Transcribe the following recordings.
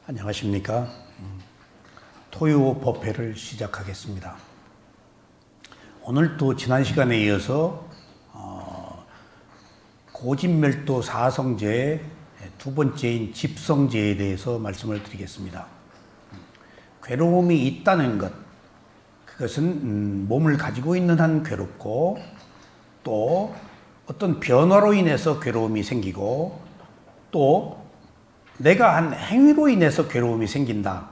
안녕하십니까. 토요 법회를 시작하겠습니다. 오늘도 지난 시간에 이어서 고진멸도 사성제의 두 번째인 집성제에 대해서 말씀을 드리겠습니다. 괴로움이 있다는 것, 그것은 몸을 가지고 있는 한 괴롭고, 또 어떤 변화로 인해서 괴로움이 생기고, 또 내가 한 행위로 인해서 괴로움이 생긴다.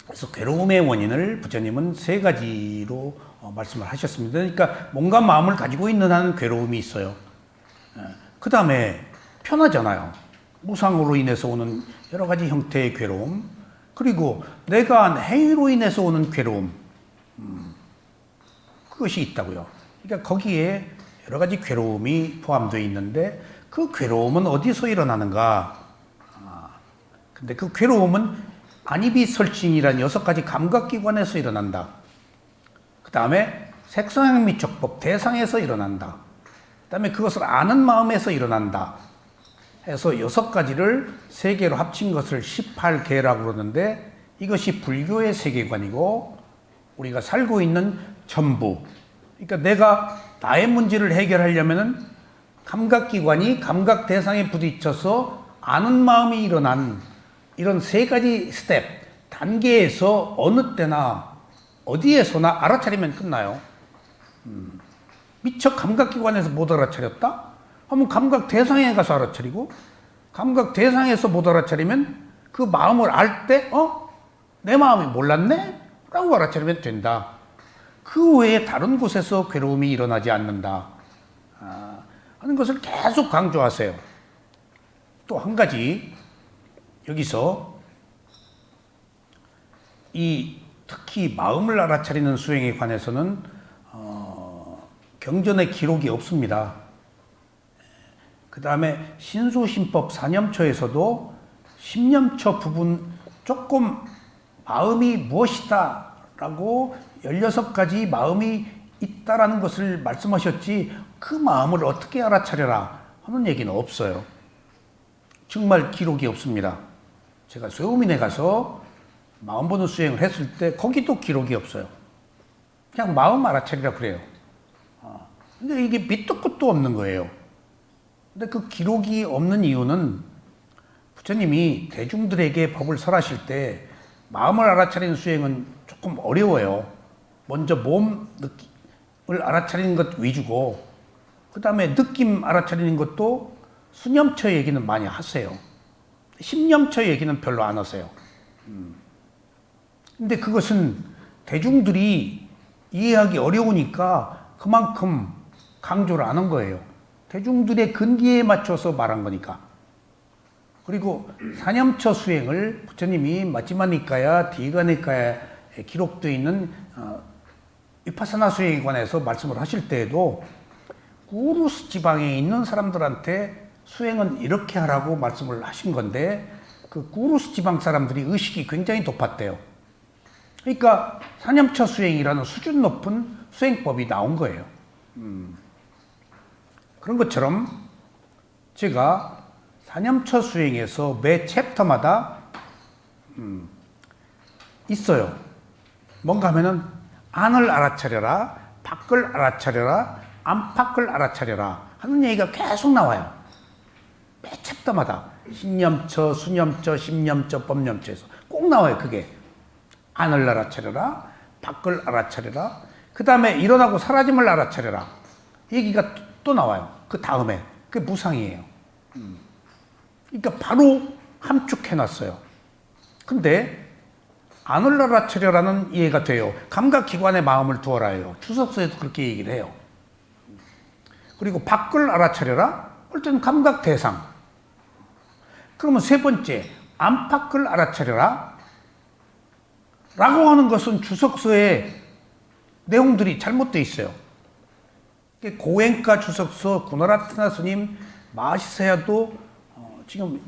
그래서 괴로움의 원인을 부처님은 세 가지로 말씀을 하셨습니다. 그러니까 몸과 마음을 가지고 있는 한 괴로움이 있어요. 그 다음에 편하잖아요. 무상으로 인해서 오는 여러 가지 형태의 괴로움, 그리고 내가 한 행위로 인해서 오는 괴로움, 그것이 있다고요. 그러니까 거기에 여러 가지 괴로움이 포함되어 있는데, 그 괴로움은 어디서 일어나는가? 근데 그 괴로움은 안이비설신이라는 6가지 감각기관에서 일어난다. 그 다음에 색성행미촉법 대상에서 일어난다. 그 다음에 그것을 아는 마음에서 일어난다. 해서 6가지를 3개로 합친 것을 18개라고 그러는데, 이것이 불교의 세계관이고 우리가 살고 있는 전부. 그러니까 내가 나의 문제를 해결하려면은 감각기관이 감각 대상에 부딪혀서 아는 마음이 일어난 이런 3가지 스텝, 단계에서 어느 때나 어디에서나 알아차리면 끝나요. 미처 감각기관에서 못 알아차렸다? 하면 감각 대상에 가서 알아차리고, 감각 대상에서 못 알아차리면 그 마음을 알 때, 내 마음이 몰랐네? 라고 알아차리면 된다. 그 외에 다른 곳에서 괴로움이 일어나지 않는다. 하는 것을 계속 강조하세요. 또 한 가지, 여기서 특히 마음을 알아차리는 수행에 관해서는 경전의 기록이 없습니다. 그 다음에 신소신법 사념처에서도 십념처 부분 조금 마음이 무엇이다 라고 16가지 마음이 있다라는 것을 말씀하셨지, 그 마음을 어떻게 알아차려라 하는 얘기는 없어요. 정말 기록이 없습니다. 제가 쇠우민에 가서 마음 보는 수행을 했을 때 거기도 기록이 없어요. 그냥 마음 알아차리라 그래요. 근데 이게 밑도 끝도 없는 거예요. 근데 그 기록이 없는 이유는 부처님이 대중들에게 법을 설하실 때 마음을 알아차리는 수행은 조금 어려워요. 먼저 몸 느낌을 알아차리는 것 위주고, 그 다음에 느낌 알아차리는 것도 수념처 얘기는 많이 하세요. 십념처 얘기는 별로 안 하세요. 근데 그것은 대중들이 이해하기 어려우니까 그만큼 강조를 안 한 거예요. 대중들의 근기에 맞춰서 말한 거니까. 그리고 사념처 수행을 부처님이 마지마니까야 디가니까야에 기록되어 있는 위파사나 수행에 관해서 말씀을 하실 때에도 구루스 지방에 있는 사람들한테 수행은 이렇게 하라고 말씀을 하신 건데, 그 구루스 지방 사람들이 의식이 굉장히 높았대요. 그러니까 사념처 수행이라는 수준 높은 수행법이 나온 거예요. 그런 것처럼 제가 사념처 수행에서 매 챕터마다 있어요. 뭔가 하면은 안을 알아차려라, 밖을 알아차려라, 안팎을 알아차려라 하는 얘기가 계속 나와요. 매 챕터마다 신념처, 수념처, 심념처, 법념처에서 꼭 나와요. 그게 안을 알아차려라, 밖을 알아차려라, 그 다음에 일어나고 사라짐을 알아차려라 얘기가 또 나와요. 그 다음에 그게 무상이에요. 그러니까 바로 함축해놨어요. 근데 안을 알아차려라는 이해가 돼요. 감각기관에 마음을 두어라예요. 추석서에도 그렇게 얘기를 해요. 그리고 밖을 알아차려라, 할 때는 감각 대상. 그러면 세 번째, 안팎을 알아차려라 라고 하는 것은 주석서에 내용들이 잘못되어 있어요. 고행가 주석서 구나라트나 스님 마하시사야도 지금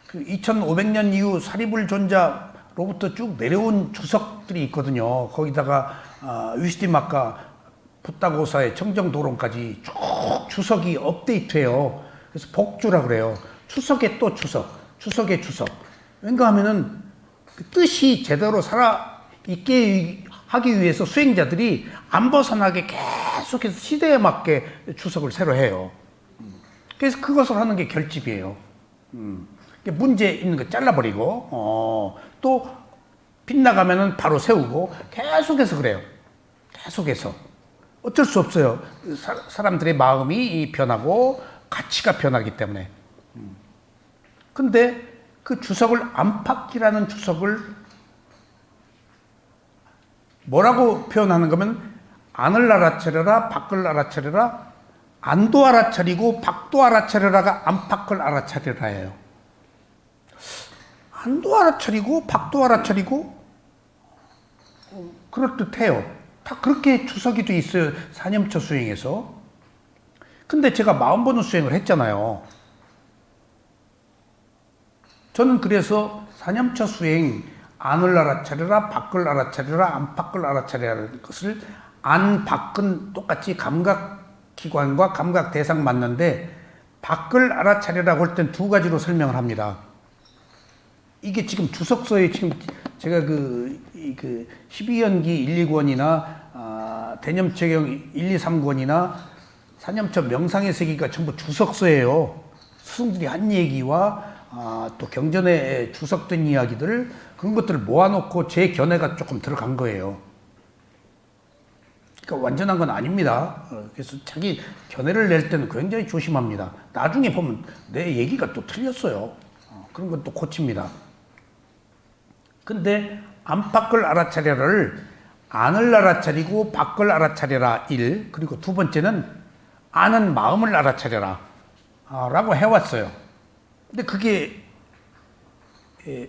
그 2500년 이후 사리불존자로부터 쭉 내려온 주석들이 있거든요. 거기다가 위시디마카 붓다고사의 청정도론까지 쭉 주석이 업데이트해요. 그래서 복주라 그래요. 추석에 또 추석, 추석에 추석. 왠가 하면은 그 뜻이 제대로 살아 있게 하기 위해서 수행자들이 안 벗어나게 계속해서 시대에 맞게 주석을 새로 해요. 그래서 그것을 하는 게 결집이에요. 문제 있는 거 잘라버리고, 또 빗나가면은 바로 세우고, 계속해서 그래요. 계속해서. 어쩔 수 없어요. 사람들의 마음이 변하고, 가치가 변하기 때문에. 근데 그 주석을, 안팎이라는 주석을 뭐라고 표현하는 거면, 안을 알아차려라, 밖을 알아차려라, 안도 알아차리고 밖도 알아차려라가 안팎을 알아차려라예요. 안도 알아차리고 밖도 알아차리고 그럴듯해요. 다 그렇게 주석이 돼 있어요. 사념처 수행에서. 근데 제가 마음 보는 수행을 했잖아요. 저는 그래서 사념처 수행, 안을 알아차려라, 밖을 알아차려라, 안팎을 알아차려라는 것을 안, 밖은 똑같이 감각기관과 감각 대상 맞는데 밖을 알아차려라고 할 땐 두 가지로 설명을 합니다. 이게 지금 주석서에 지금 제가 그 12연기 1, 2권이나 대념체경 1, 2, 3권이나 사념처 명상의 세계가 전부 주석서예요. 스승들이 한 얘기와 또 경전에 주석된 이야기들 그런 것들을 모아놓고 제 견해가 조금 들어간 거예요. 그러니까 완전한 건 아닙니다. 그래서 자기 견해를 낼 때는 굉장히 조심합니다. 나중에 보면 내 얘기가 또 틀렸어요. 그런 건 또 고칩니다. 근데 안팎을 알아차려를 안을 알아차리고 밖을 알아차려라 1, 그리고 두 번째는 아는 마음을 알아차려라 라고 해왔어요. 근데 그게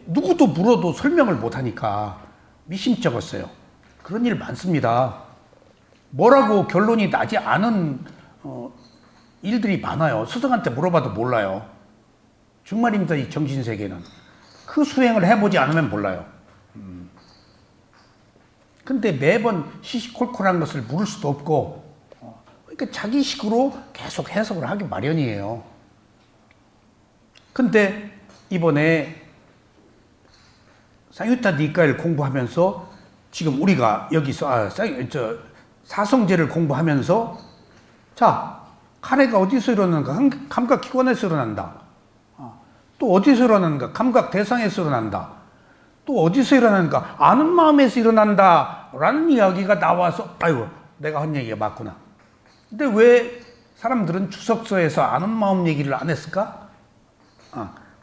누구도 물어도 설명을 못하니까 미심쩍었어요. 그런 일 많습니다. 뭐라고 결론이 나지 않은 일들이 많아요. 스승한테 물어봐도 몰라요. 정말입니다. 이 정신세계는. 그 수행을 해보지 않으면 몰라요. 근데 매번 시시콜콜한 것을 물을 수도 없고 그러니까 자기식으로 계속 해석을 하기 마련이에요. 근데 이번에 쌍유타 니까를 공부하면서 지금 우리가 여기서 사성제를 공부하면서 자, 카레가 어디서 일어나는가? 감각기관에서 일어난다. 또 어디서 일어나는가? 감각 대상에서 일어난다. 또 어디서 일어나는가? 아는 마음에서 일어난다 라는 이야기가 나와서 아이고 내가 한 얘기가 맞구나. 근데 왜 사람들은 주석서에서 아는 마음 얘기를 안 했을까?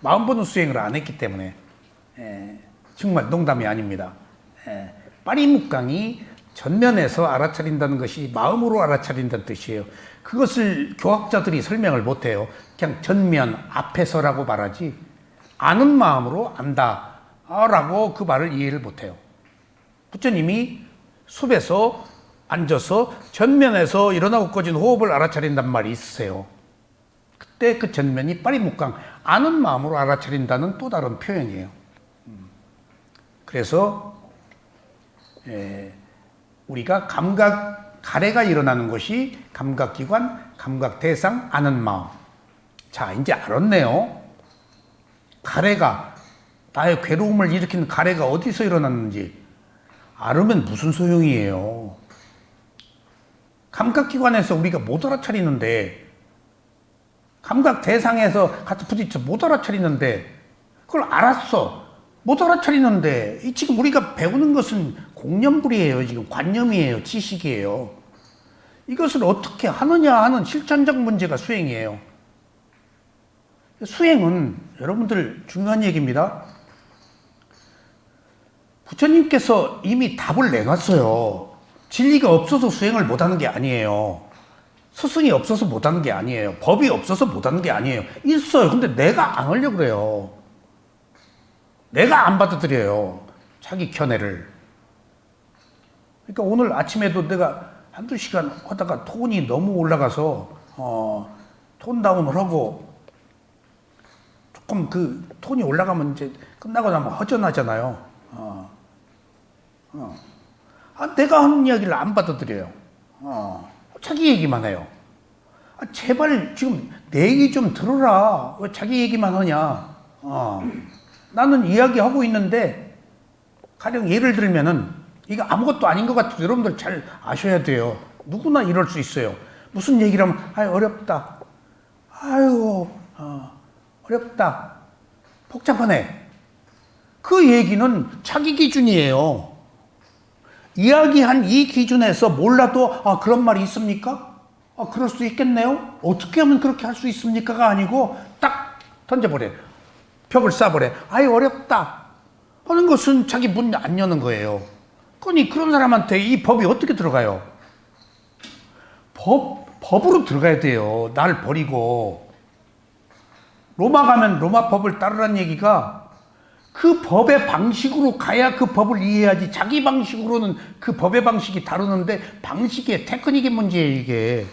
마음 보는 수행을 안 했기 때문에. 정말 농담이 아닙니다. 빠리묵강이 전면에서 알아차린다는 것이 마음으로 알아차린다는 뜻이에요. 그것을 교학자들이 설명을 못해요. 그냥 전면 앞에서라고 말하지 아는 마음으로 안다 라고 그 말을 이해를 못해요. 부처님이 숲에서 앉아서 전면에서 일어나고 꺼진 호흡을 알아차린단 말이 있으세요. 그때 그 전면이 빠리묵강 아는 마음으로 알아차린다는 또 다른 표현이에요. 그래서 우리가 가래가 일어나는 것이 감각기관, 감각대상, 아는 마음. 자, 이제 알았네요. 가래가, 나의 괴로움을 일으키는 가래가 어디서 일어났는지 알으면 무슨 소용이에요. 감각기관에서 우리가 못 알아차리는데, 감각대상에서 같이 부딪혀 못 알아차리는데, 그걸 알았어. 못 알아차리는데, 지금 우리가 배우는 것은 공념불이에요. 지금 관념이에요. 지식이에요. 이것을 어떻게 하느냐 하는 실천적 문제가 수행이에요. 수행은 여러분들 중요한 얘기입니다. 부처님께서 이미 답을 내놨어요. 진리가 없어서 수행을 못하는 게 아니에요. 스승이 없어서 못하는 게 아니에요. 법이 없어서 못하는 게 아니에요. 있어요. 근데 내가 안 하려고 그래요. 내가 안 받아들여요. 자기 견해를. 그러니까 오늘 아침에도 내가 한두 시간 하다가 톤이 너무 올라가서 톤 다운을 하고 조금 그 톤이 올라가면 이제 끝나고 나면 허전하잖아요. 내가 하는 이야기를 안 받아들여요. 자기 얘기만 해요. 제발 지금 내 얘기 좀 들어라. 왜 자기 얘기만 하냐. 나는 이야기하고 있는데 가령 예를 들면은 이거 아무것도 아닌 것 같아도 여러분들 잘 아셔야 돼요. 누구나 이럴 수 있어요. 무슨 얘기를 하면 아유 어렵다. 아유 어렵다. 복잡하네. 그 얘기는 자기 기준이에요. 이야기한 이 기준에서 몰라도 그런 말이 있습니까? 그럴 수 있겠네요. 어떻게 하면 그렇게 할 수 있습니까가 아니고 딱 던져버려. 벽을 쏴버려. 아유 어렵다 하는 것은 자기 문 안 여는 거예요. 그러니 그런 사람한테 이 법이 어떻게 들어가요? 법으로 들어가야 돼요. 날 버리고. 로마 가면 로마 법을 따르라는 얘기가 그 법의 방식으로 가야 그 법을 이해하지, 자기 방식으로는 그 법의 방식이 다르는데 방식의 테크닉의 문제예요 이게.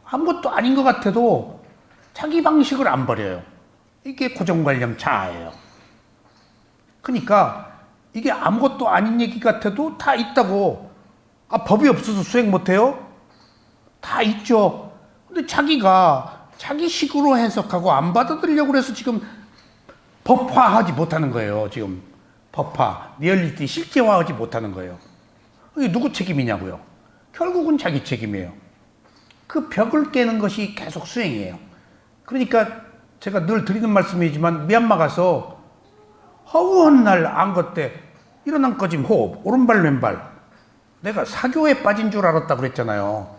아무것도 아닌 것 같아도 자기 방식을 안 버려요. 이게 고정관념 자아예요. 그러니까 이게 아무것도 아닌 얘기 같아도 다 있다고. 법이 없어서 수행 못해요? 다 있죠. 근데 자기가 자기 식으로 해석하고 안 받아들이려고 그래서 지금 법화하지 못하는 거예요. 지금 법화, 리얼리티 실제화하지 못하는 거예요. 이게 누구 책임이냐고요? 결국은 자기 책임이에요. 그 벽을 깨는 것이 계속 수행이에요. 그러니까 제가 늘 드리는 말씀이지만 미얀마 가서 허우한 날 안것 때 일어난 꺼짐 호흡, 오른발 왼발, 내가 사교에 빠진 줄 알았다 그랬잖아요.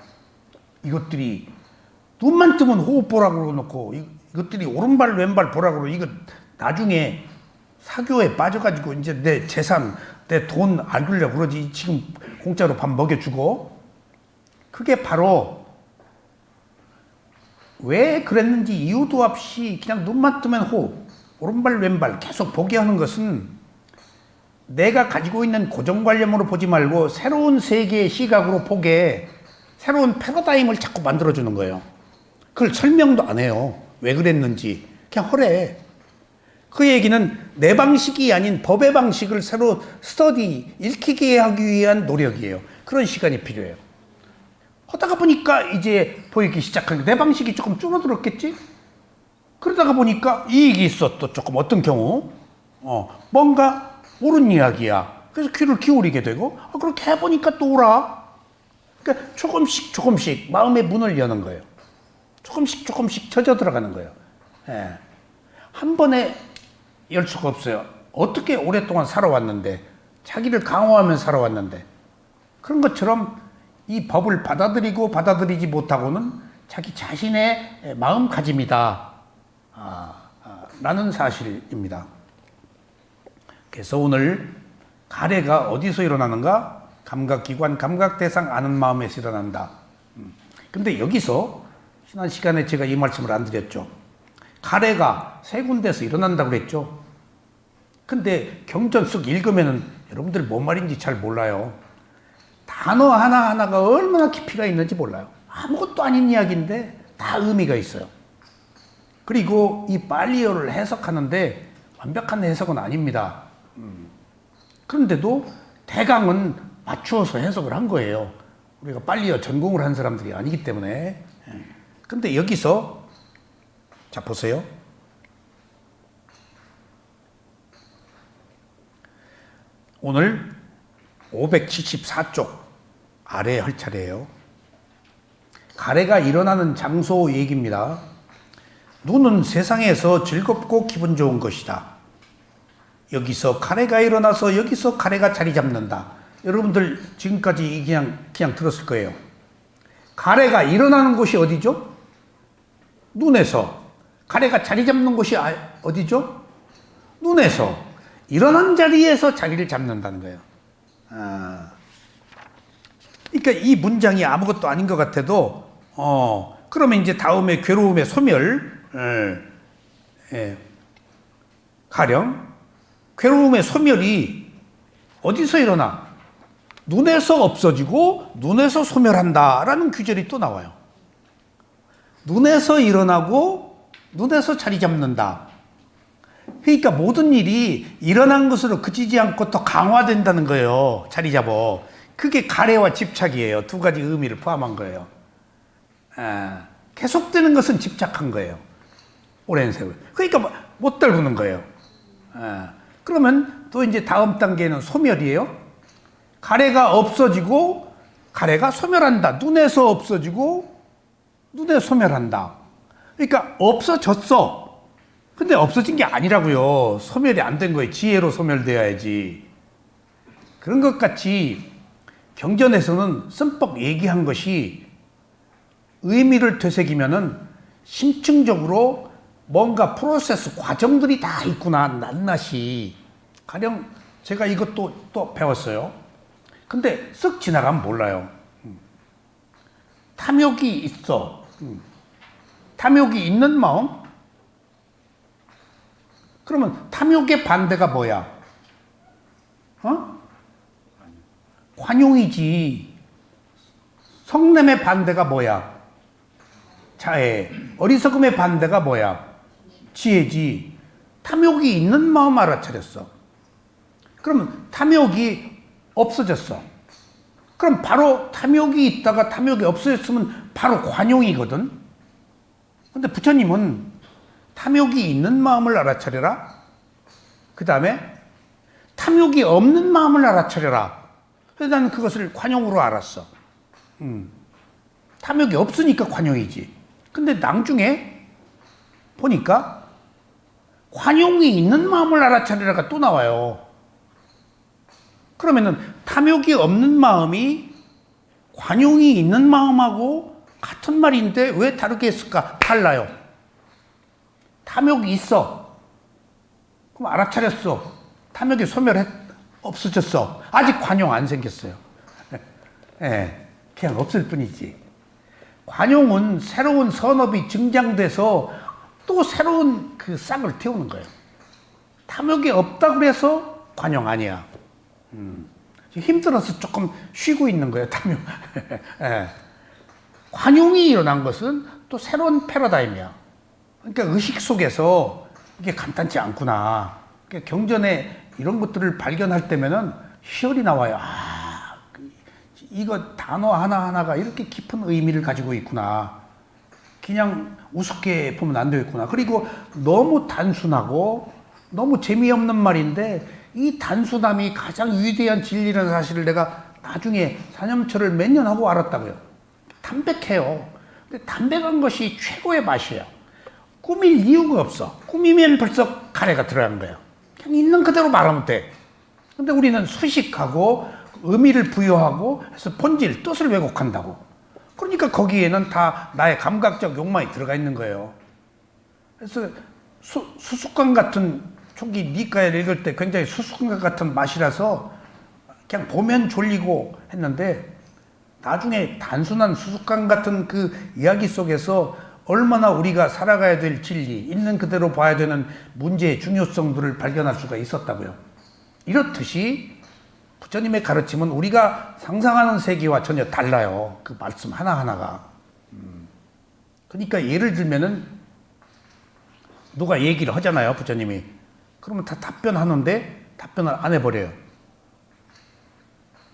이것들이 눈만 뜨면 호흡 보라고 그러놓고 이것들이 오른발 왼발 보라고 그러고, 이거 나중에 사교에 빠져가지고 이제 내 재산, 내 돈 안 주려고 그러지. 지금 공짜로 밥 먹여주고. 그게 바로 왜 그랬는지 이유도 없이 그냥 눈만 뜨면 호흡, 오른발 왼발 계속 보게 하는 것은 내가 가지고 있는 고정관념으로 보지 말고 새로운 세계의 시각으로 보게, 새로운 패러다임을 자꾸 만들어주는 거예요. 그걸 설명도 안 해요. 왜 그랬는지. 그냥 허래. 그 얘기는 내 방식이 아닌 법의 방식을 새로 스터디, 읽히게 하기 위한 노력이에요. 그런 시간이 필요해요. 하다가 보니까 이제 보이기 시작한 게 내 방식이 조금 줄어들었겠지? 그러다가 보니까 이익이 있어. 또 조금 어떤 경우 뭔가 옳은 이야기야. 그래서 귀를 기울이게 되고 그렇게 해보니까 또 오라. 그러니까 조금씩 마음의 문을 여는 거예요. 조금씩 젖어 들어가는 거예요. 한 번에 열 수가 없어요. 어떻게 오랫동안 살아왔는데, 자기를 강화하며 살아왔는데, 그런 것처럼 이 법을 받아들이고 받아들이지 못하고는 자기 자신의 마음가짐이다 라는 사실입니다. 그래서 오늘 가래가 어디서 일어나는가? 감각기관, 감각대상 아는 마음에서 일어난다. 근데 여기서 지난 시간에 제가 이 말씀을 안 드렸죠. 가래가 세 군데서 일어난다고 그랬죠. 근데 경전 쓱 읽으면은 여러분들 뭔 말인지 잘 몰라요. 단어 하나하나가 얼마나 깊이가 있는지 몰라요. 아무것도 아닌 이야기인데 다 의미가 있어요. 그리고 이 빨리어를 해석하는데 완벽한 해석은 아닙니다. 그런데도 대강은 맞추어서 해석을 한 거예요. 우리가 빨리어 전공을 한 사람들이 아니기 때문에. 근데 여기서 자 보세요. 오늘 574쪽 아래에 할 차례예요. 가래가 일어나는 장소 얘기입니다. 눈은 세상에서 즐겁고 기분 좋은 것이다. 여기서 가래가 일어나서 여기서 가래가 자리 잡는다. 여러분들 지금까지 그냥 들었을 거예요. 가래가 일어나는 곳이 어디죠? 눈에서. 가래가 자리 잡는 곳이 어디죠? 눈에서. 일어난 자리에서 자리를 잡는다는 거예요. 그러니까 이 문장이 아무것도 아닌 것 같아도 그러면 이제 다음에 괴로움의 소멸, 가령 괴로움의 소멸이 어디서 일어나? 눈에서 없어지고 눈에서 소멸한다라는 규절이 또 나와요. 눈에서 일어나고 눈에서 자리 잡는다. 그러니까 모든 일이 일어난 것으로 그치지 않고 더 강화된다는 거예요. 자리 잡어. 그게 가래와 집착이에요. 두 가지 의미를 포함한 거예요. 계속되는 것은 집착한 거예요. 오랜 세월. 그러니까 못 떨구는 거예요. 그러면 또 이제 다음 단계는 소멸이에요. 가래가 없어지고 가래가 소멸한다. 눈에서 없어지고 눈에 소멸한다. 그러니까 없어졌어. 근데 없어진 게 아니라고요. 소멸이 안 된 거예요. 지혜로 소멸돼야지. 그런 것 같이 경전에서는 씀뻑 얘기한 것이 의미를 되새기면은 심층적으로 뭔가 프로세스 과정들이 다 있구나. 낱낱이. 가령 제가 이것도 또 배웠어요. 근데 쓱 지나가면 몰라요. 탐욕이 있어. 탐욕이 있는 마음? 그러면 탐욕의 반대가 뭐야? 관용이지. 성냄의 반대가 뭐야? 자애. 어리석음의 반대가 뭐야? 지혜지. 탐욕이 있는 마음 알아차렸어. 그러면 탐욕이 없어졌어. 그럼 바로 탐욕이 있다가 탐욕이 없어졌으면 바로 관용이거든. 근데 부처님은 탐욕이 있는 마음을 알아차려라. 그 다음에 탐욕이 없는 마음을 알아차려라. 그래서 나는 그것을 관용으로 알았어. 탐욕이 없으니까 관용이지. 근데 나중에 보니까 관용이 있는 마음을 알아차리라가 또 나와요. 그러면은 탐욕이 없는 마음이 관용이 있는 마음하고 같은 말인데 왜 다르게 했을까? 달라요. 탐욕이 있어. 그럼 알아차렸어. 탐욕이 없어졌어. 아직 관용 안 생겼어요. 예, 그냥 없을 뿐이지. 관용은 새로운 선업이 증장돼서 또 새로운 그 싹을 틔우는 거예요. 탐욕이 없다고 해서 관용 아니야. 힘들어서 조금 쉬고 있는 거예요, 탐욕. 예. 관용이 일어난 것은 또 새로운 패러다임이야. 그러니까 의식 속에서 이게 간단치 않구나. 그러니까 경전에 이런 것들을 발견할 때면은 희열이 나와요. 아, 이거 단어 하나하나가 이렇게 깊은 의미를 가지고 있구나. 그냥 우습게 보면 안 되겠구나. 그리고 너무 단순하고 너무 재미없는 말인데 이 단순함이 가장 위대한 진리라는 사실을 내가 나중에 사념처를 몇 년 하고 알았다고요. 담백해요. 근데 담백한 것이 최고의 맛이에요. 꾸밀 이유가 없어. 꾸미면 벌써 가래가 들어간 거예요. 그냥 있는 그대로 말하면 돼. 근데 우리는 수식하고 의미를 부여하고 해서 본질, 뜻을 왜곡한다고. 그러니까 거기에는 다 나의 감각적 욕망이 들어가 있는 거예요. 그래서 수수깡 같은 초기 니까를 읽을 때 굉장히 수수깡 같은 맛이라서 그냥 보면 졸리고 했는데 나중에 단순한 수수깡 같은 그 이야기 속에서 얼마나 우리가 살아가야 될 진리, 있는 그대로 봐야 되는 문제의 중요성들을 발견할 수가 있었다고요. 이렇듯이 부처님의 가르침은 우리가 상상하는 세계와 전혀 달라요. 그 말씀 하나하나가. 그러니까 예를 들면은 누가 얘기를 하잖아요, 부처님이. 그러면 다 답변하는데 답변을 안 해버려요.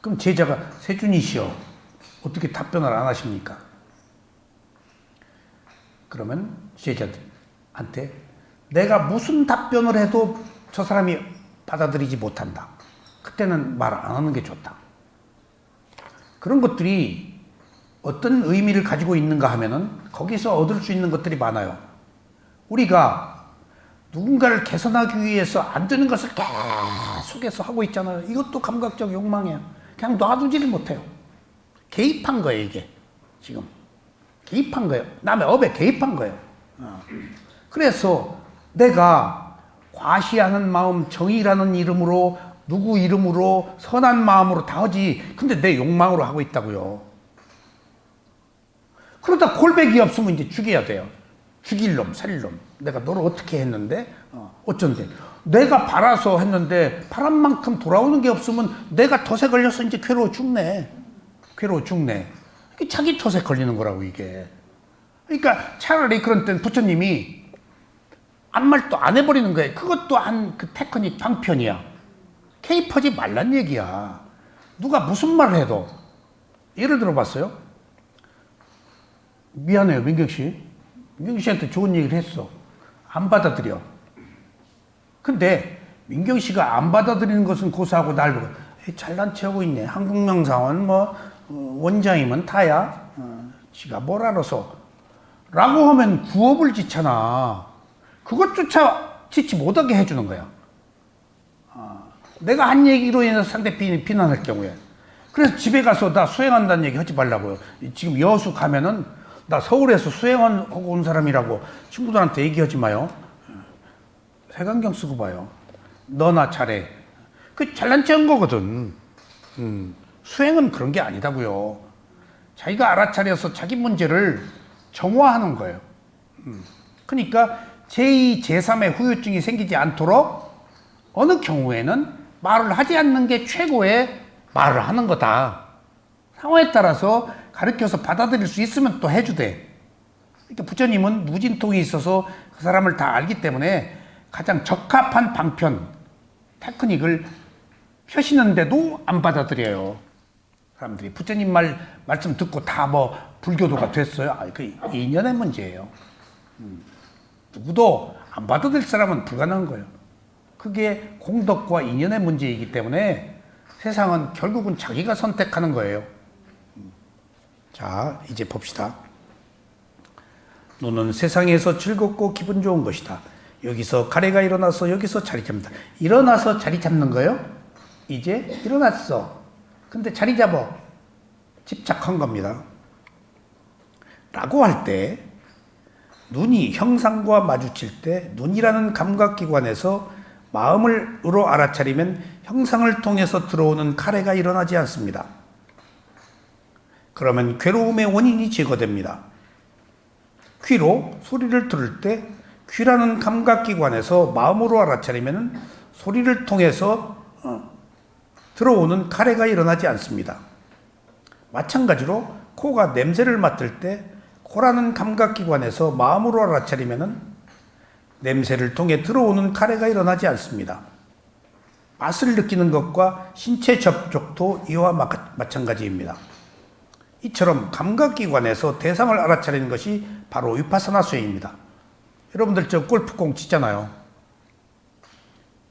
그럼 제자가 세준이시여 어떻게 답변을 안 하십니까? 그러면 제자들한테 내가 무슨 답변을 해도 저 사람이 받아들이지 못한다. 그때는 말 안 하는 게 좋다. 그런 것들이 어떤 의미를 가지고 있는가 하면은 거기서 얻을 수 있는 것들이 많아요. 우리가 누군가를 개선하기 위해서 안 되는 것을 계속해서 하고 있잖아요. 이것도 감각적 욕망이야. 그냥 놔두지를 못해요. 개입한 거예요, 이게. 지금. 개입한 거예요. 남의 업에 개입한 거예요. 그래서 내가 과시하는 마음, 정의라는 이름으로, 누구 이름으로, 선한 마음으로 다 하지. 근데 내 욕망으로 하고 있다고요. 그러다 골백이 없으면 이제 죽여야 돼요. 죽일 놈, 살릴 놈. 내가 너를 어떻게 했는데? 어쩐데? 내가 바라서 했는데 바람 만큼 돌아오는 게 없으면 내가 덫에 걸려서 이제 괴로워 죽네. 괴로워 죽네. 이게 자기 덫에 걸리는 거라고, 이게. 그러니까 차라리 그런 때는 부처님이 아무 말도 안 해버리는 거예요. 그것도 한 그 테크닉 방편이야. 개입하지 말란 얘기야. 누가 무슨 말을 해도. 예를 들어 봤어요? 미안해요, 민경 씨. 민경 씨한테 좋은 얘기를 했어. 안 받아들여. 근데 민경 씨가 안 받아들이는 것은 고사하고 날 보고 잘난 체하고 있네. 한국명상은 뭐 원장이면 다야. 지가 뭘 알아서. 라고 하면 구업을 짓잖아. 그것조차 짓지 못하게 해주는 거야. 내가 한 얘기로 인해서 상대편이 비난할 경우에. 그래서 집에 가서 나 수행한다는 얘기 하지 말라고요. 지금 여수 가면은 나 서울에서 수행하고 온 사람이라고 친구들한테 얘기하지 마요. 색안경 쓰고 봐요. 너나 잘해. 그 잘난 체한 거거든. 수행은 그런 게 아니다고요. 자기가 알아차려서 자기 문제를 정화하는 거예요. 그러니까 제2, 제3의 후유증이 생기지 않도록 어느 경우에는 말을 하지 않는 게 최고의 말을 하는 거다. 상황에 따라서 가르쳐서 받아들일 수 있으면 또 해주되. 그러니까 부처님은 무진통이 있어서 그 사람을 다 알기 때문에 가장 적합한 방편, 테크닉을 펴시는데도 안 받아들여요. 사람들이 부처님 말씀 듣고 다 뭐 불교도가 됐어요. 그 인연의 문제예요. 누구도 안 받아들일 사람은 불가능한 거예요. 그게 공덕과 인연의 문제이기 때문에 세상은 결국은 자기가 선택하는 거예요. 자, 이제 봅시다. 너는 세상에서 즐겁고 기분 좋은 것이다. 여기서 가래가 일어나서 여기서 자리 잡는다. 일어나서 자리 잡는 거예요? 이제 일어났어. 근데 자리 잡어. 집착한 겁니다. 라고 할 때 눈이 형상과 마주칠 때 눈이라는 감각기관에서 마음으로 알아차리면 형상을 통해서 들어오는 카레가 일어나지 않습니다. 그러면 괴로움의 원인이 제거됩니다. 귀로 소리를 들을 때 귀라는 감각기관에서 마음으로 알아차리면 소리를 통해서 들어오는 카레가 일어나지 않습니다. 마찬가지로 코가 냄새를 맡을 때 코라는 감각기관에서 마음으로 알아차리면 냄새를 통해 들어오는 카레가 일어나지 않습니다. 맛을 느끼는 것과 신체 접촉도 이와 마찬가지입니다. 이처럼 감각기관에서 대상을 알아차리는 것이 바로 위파사나 수행입니다. 여러분들 저 골프공 치잖아요.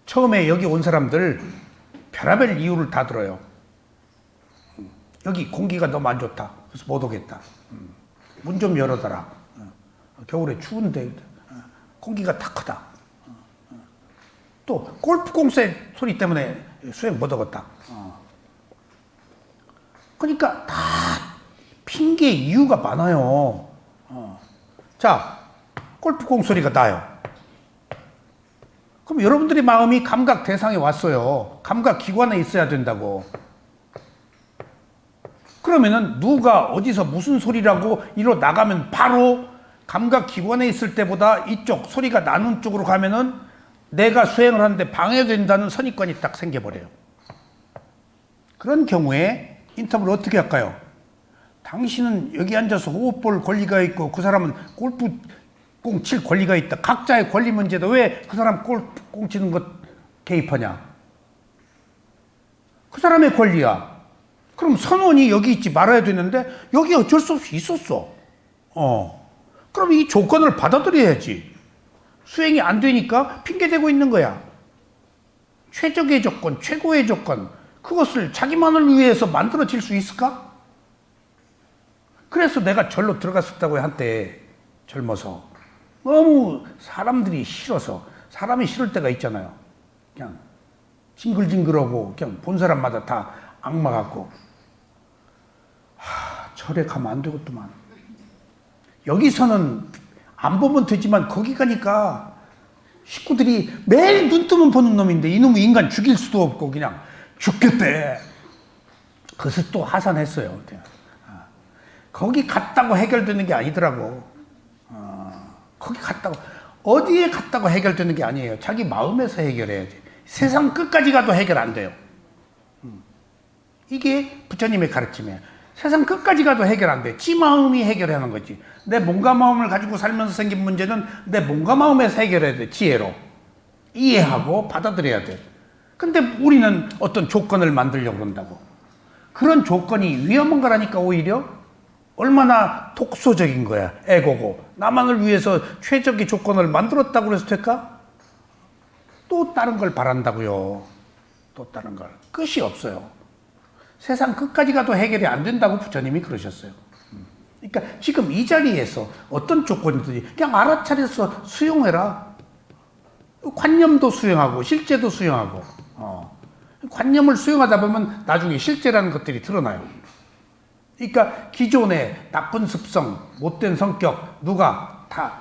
처음에 여기 온 사람들 별의별 이유를 다 들어요. 여기 공기가 너무 안 좋다. 그래서 못 오겠다. 문 좀 열어달라. 겨울에 추운데 공기가 다 크다. 또 골프공 소리 때문에 수행 못 오겠다. 그러니까 다 핑계 이유가 많아요. 자, 골프공 소리가 나요. 그럼 여러분들의 마음이 감각 대상에 왔어요. 감각 기관에 있어야 된다고. 그러면은 누가 어디서 무슨 소리라고 이리로 나가면 바로 감각 기관에 있을 때보다 이쪽 소리가 나는 쪽으로 가면은 내가 수행을 하는데 방해된다는 선입관이 딱 생겨버려요. 그런 경우에 인터뷰를 어떻게 할까요? 당신은 여기 앉아서 호흡 볼 권리가 있고 그 사람은 골프공 칠 권리가 있다. 각자의 권리 문제다. 왜 그 사람 골프공 치는 것 개입하냐? 그 사람의 권리야. 그럼 선원이 여기 있지 말아야 되는데 여기 어쩔 수 없이 있었어. 그럼 이 조건을 받아들여야지. 수행이 안 되니까 핑계대고 있는 거야. 최적의 조건, 최고의 조건, 그것을 자기만을 위해서 만들어질 수 있을까? 그래서 내가 절로 들어갔었다고요. 한때 젊어서. 너무 사람들이 싫어서. 사람이 싫을 때가 있잖아요. 그냥 징글징글하고 그냥 본 사람마다 다 악마 같고. 절에 가면 안 되겠더만. 여기서는 안 보면 되지만 거기 가니까 식구들이 매일 눈 뜨면 보는 놈인데 이놈의 인간 죽일 수도 없고 그냥 죽겠대. 그래서 또 하산했어요. 거기 갔다고 해결되는 게 아니더라고. 거기 갔다고 어디에 갔다고 해결되는 게 아니에요. 자기 마음에서 해결해야지. 세상 끝까지 가도 해결 안 돼요. 이게 부처님의 가르침이에요. 세상 끝까지 가도 해결 안 돼. 지 마음이 해결하는 거지. 내 몸과 마음을 가지고 살면서 생긴 문제는 내 몸과 마음에서 해결해야 돼. 지혜로. 이해하고 받아들여야 돼. 근데 우리는 어떤 조건을 만들려고 그런다고. 그런 조건이 위험한 거라니까 오히려. 얼마나 독소적인 거야. 에고고. 나만을 위해서 최적의 조건을 만들었다고 그래서 될까? 또 다른 걸 바란다고요. 또 다른 걸. 끝이 없어요. 세상 끝까지 가도 해결이 안 된다고 부처님이 그러셨어요. 그러니까 지금 이 자리에서 어떤 조건이든지 그냥 알아차려서 수용해라. 관념도 수용하고 실제도 수용하고 관념을 수용하다 보면 나중에 실제라는 것들이 드러나요. 그러니까 기존의 나쁜 습성, 못된 성격, 누가 다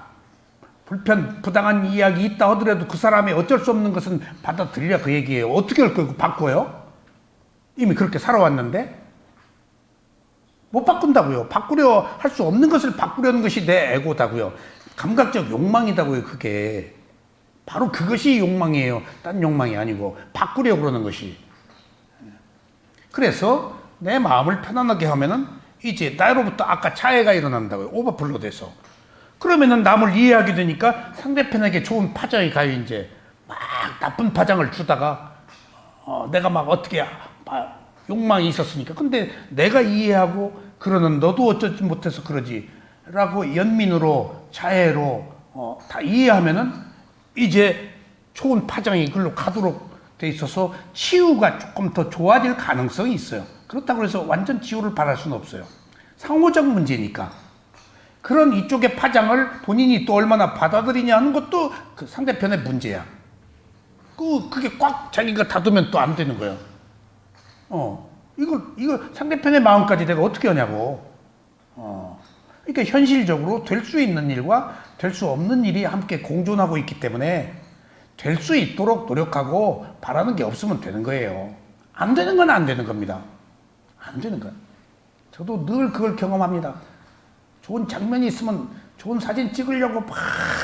부당한 이야기 있다 하더라도 그 사람의 어쩔 수 없는 것은 받아들이라 그 얘기예요. 어떻게 할 거고 바꿔요? 이미 그렇게 살아왔는데 못 바꾼다고요. 바꾸려 할 수 없는 것을 바꾸려는 것이 내 에고다고요. 감각적 욕망이다고요. 그게 바로 그것이 욕망이에요. 딴 욕망이 아니고 바꾸려고 그러는 것이. 그래서 내 마음을 편안하게 하면은 이제 나로부터 아까 차이가 일어난다고요. 오버플로 돼서. 그러면은 남을 이해하게 되니까 상대편에게 좋은 파장이 가요. 이제 막 나쁜 파장을 주다가 내가 막 어떻게 욕망이 있었으니까. 근데 내가 이해하고 그러는 너도 어쩌지 못해서 그러지 라고 연민으로 자애로 다 이해하면은 이제 좋은 파장이 글로 가도록 돼 있어서 치유가 조금 더 좋아질 가능성이 있어요. 그렇다고 해서 완전 치유를 바랄 수는 없어요. 상호적 문제니까. 그런 이쪽의 파장을 본인이 또 얼마나 받아들이냐 하는 것도 그 상대편의 문제야. 그게 꽉 자기가 닫으면 또 안 되는 거예요. 이거 상대편의 마음까지 내가 어떻게 하냐고. 그러니까 현실적으로 될 수 있는 일과 될 수 없는 일이 함께 공존하고 있기 때문에 될 수 있도록 노력하고 바라는 게 없으면 되는 거예요. 안 되는 건 안 되는 겁니다. 안 되는 건. 저도 늘 그걸 경험합니다. 좋은 장면이 있으면 좋은 사진 찍으려고 막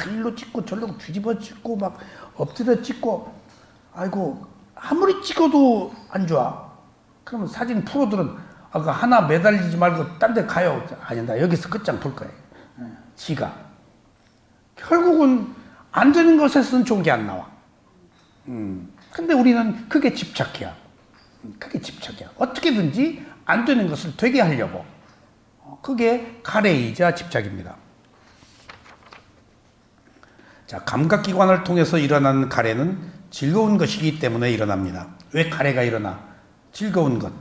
일로 찍고 절로 뒤집어 찍고 막 엎드려 찍고 아이고 아무리 찍어도 안 좋아. 그러면 사진 프로들은 그 하나 매달리지 말고 딴 데 가요. 아니 나 여기서 끝장 볼 거예요. 지가. 결국은 안 되는 것에서는 좋은 게 안 나와. 근데 우리는 그게 집착이야. 그게 집착이야. 어떻게든지 안 되는 것을 되게 하려고. 그게 가래이자 집착입니다. 자, 감각기관을 통해서 일어나는 가래는 즐거운 것이기 때문에 일어납니다. 왜 가래가 일어나? 즐거운 것.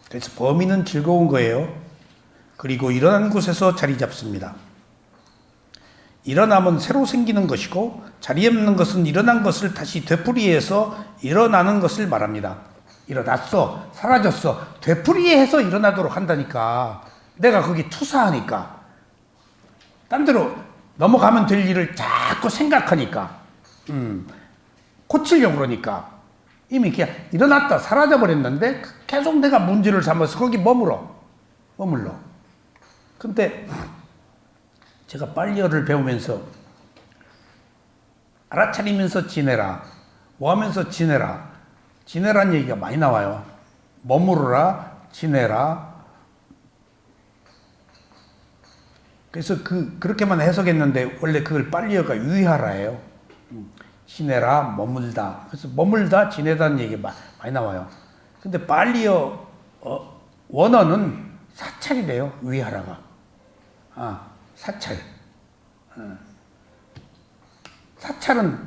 그래서 범인은 즐거운 거예요. 그리고 일어난 곳에서 자리 잡습니다. 일어나면 새로 생기는 것이고 자리 없는 것은 일어난 것을 다시 되풀이해서 일어나는 것을 말합니다. 일어났어, 사라졌어, 되풀이해서 일어나도록 한다니까. 내가 거기 투사하니까. 딴 데로 넘어가면 될 일을 자꾸 생각하니까. 고치려고 그러니까. 이미 그냥 일어났다 사라져 버렸는데 계속 내가 문제를 삼아서 거기 머물러. 근데 제가 빨리어를 배우면서 알아차리면서 지내라. 뭐 하면서 지내라. 지내라는 얘기가 많이 나와요. 머무르라, 지내라. 그래서 그렇게만 해석했는데 원래 그걸 빨리어가 유의하라예요. 지내라, 머물다. 그래서 머물다, 지내다는 얘기가 많이 나와요. 근데 빨리어 원어는 사찰이래요. 유의하라가. 사찰. 사찰은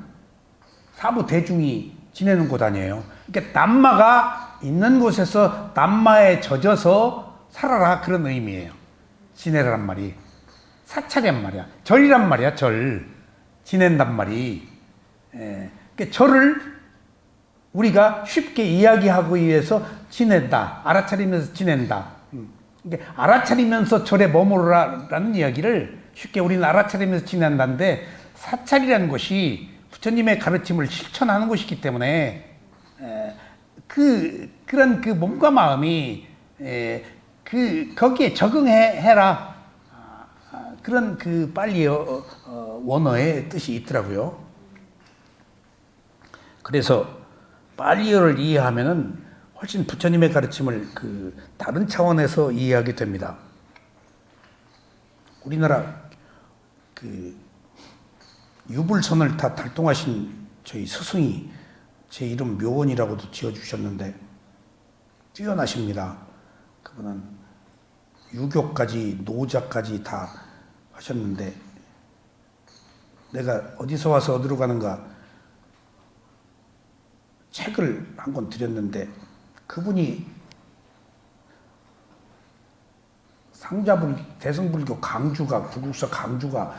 사부 대중이 지내는 곳 아니에요. 그러니까 남마가 있는 곳에서 남마에 젖어서 살아라 그런 의미예요. 지내라란 말이. 사찰이란 말이야. 절이란 말이야. 절. 지낸단 말이. 그러니까 절을 우리가 쉽게 이야기하기 위해서 지낸다. 알아차리면서 지낸다. 그러니까 알아차리면서 절에 머무르라는 이야기를 쉽게 우리는 알아차리면서 지낸다는데 사찰이라는 것이 부처님의 가르침을 실천하는 것이기 때문에 그런 그 몸과 마음이 거기에 적응해라. 그런 그 빨리어 원어의 뜻이 있더라고요. 그래서 빨리어를 이해하면은 훨씬 부처님의 가르침을 다른 차원에서 이해하게 됩니다. 우리나라 유불선을 다 달동하신 저희 스승이 제 이름 묘원이라고도 지어주셨는데 뛰어나십니다. 그분은 유교까지 노자까지 다 하셨는데 내가 어디서 와서 어디로 가는가 책을 한 권 드렸는데 그분이 대성불교 강주가 구국서 강주가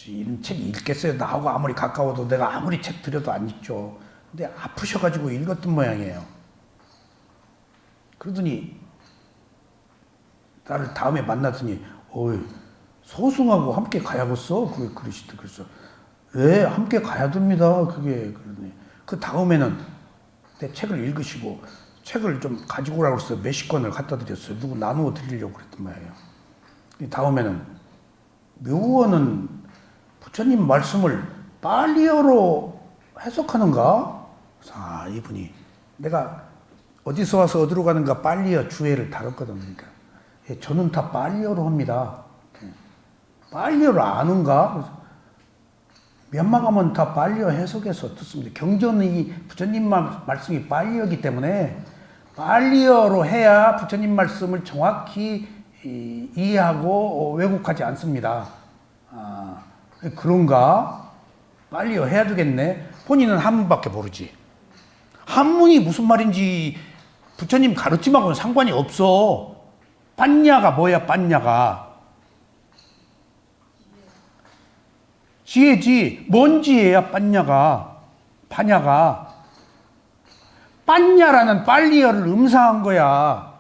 이런 책 읽겠어요? 나하고 아무리 가까워도 내가 아무리 책 드려도 안 읽죠. 근데 아프셔가지고 읽었던 모양이에요. 그러더니 나를 다음에 만나더니 어이 소승하고 함께 가야겠어? 그래서 왜 함께 가야 됩니다. 그러더니 그 다음에는 내 책을 읽으시고 책을 좀 가지고 오라고 해서 몇십 권을 갖다 드렸어요. 누구 나누어 드리려고 그랬단 말이에요. 다음에는 묘원은 부처님 말씀을 빨리어로 해석하는가? 아, 이분이 내가 어디서 와서 어디로 가는가 빨리어 주해를 다뤘거든. 그러니까 저는 다 빨리어로 합니다. 빨리어를 아는가? 그래서 미얀마 가면 다 빨리어 해석해서 듣습니다. 경전이 부처님 말씀이 빨리어기 때문에 빨리어로 해야 부처님 말씀을 정확히 이해하고 왜곡하지 않습니다. 아, 그런가? 빨리어 해야 되겠네. 본인은 한문밖에 모르지. 한문이 무슨 말인지 부처님 가르침하고는 상관이 없어. 빠냐가 뭐야, 빠냐가? 지혜지. 뭔 지혜야, 빠냐가? 파냐가. 빠냐라는 빨리어를 음사한 거야.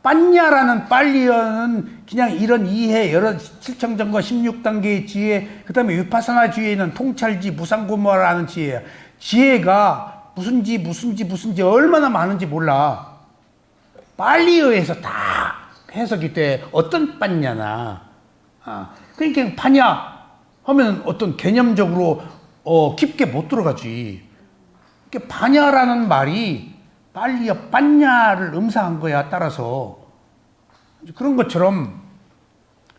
빠냐라는 빨리어는 그냥 이런 이해, 여러 7청정거 16단계의 지혜, 그 다음에 위파사나 지혜는 통찰지, 무상고모라는 지혜야. 지혜가 무슨지 얼마나 많은지 몰라. 빨리어에서 다 해석이 돼. 어떤 빠냐나. 그러니까 파냐 하면 어떤 개념적으로 깊게 못 들어가지. 그러니까 파냐라는 말이 빨리어 빠냐를 음사한 거야. 따라서 그런 것처럼,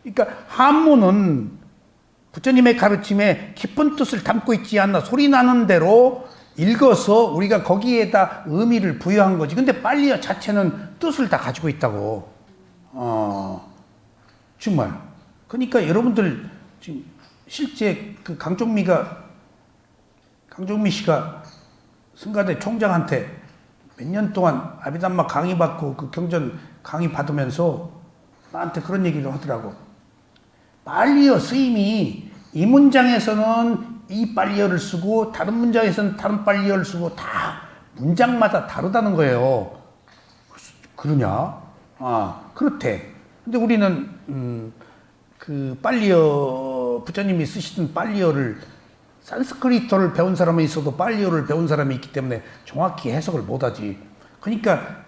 그러니까 한문은 부처님의 가르침에 깊은 뜻을 담고 있지 않나 소리 나는 대로 읽어서 우리가 거기에다 의미를 부여한 거지. 근데 빨리어 자체는 뜻을 다 가지고 있다고. 정말. 그러니까 여러분들 지금 실제 그 강종미 씨가 승가대 총장한테 몇 년 동안 아비담마 강의 받고 그 경전 강의 받으면서 나한테 그런 얘기를 하더라고. 빨리어 스님이 이 문장에서는 이 빨리어를 쓰고 다른 문장에서는 다른 빨리어를 쓰고 다 문장마다 다르다는 거예요. 그러냐? 그렇대. 근데 우리는 그 빨리어 부처님이 쓰시던 빨리어를 산스크리트를 배운 사람이 있어도 빨리어를 배운 사람이 있기 때문에 정확히 해석을 못하지. 그러니까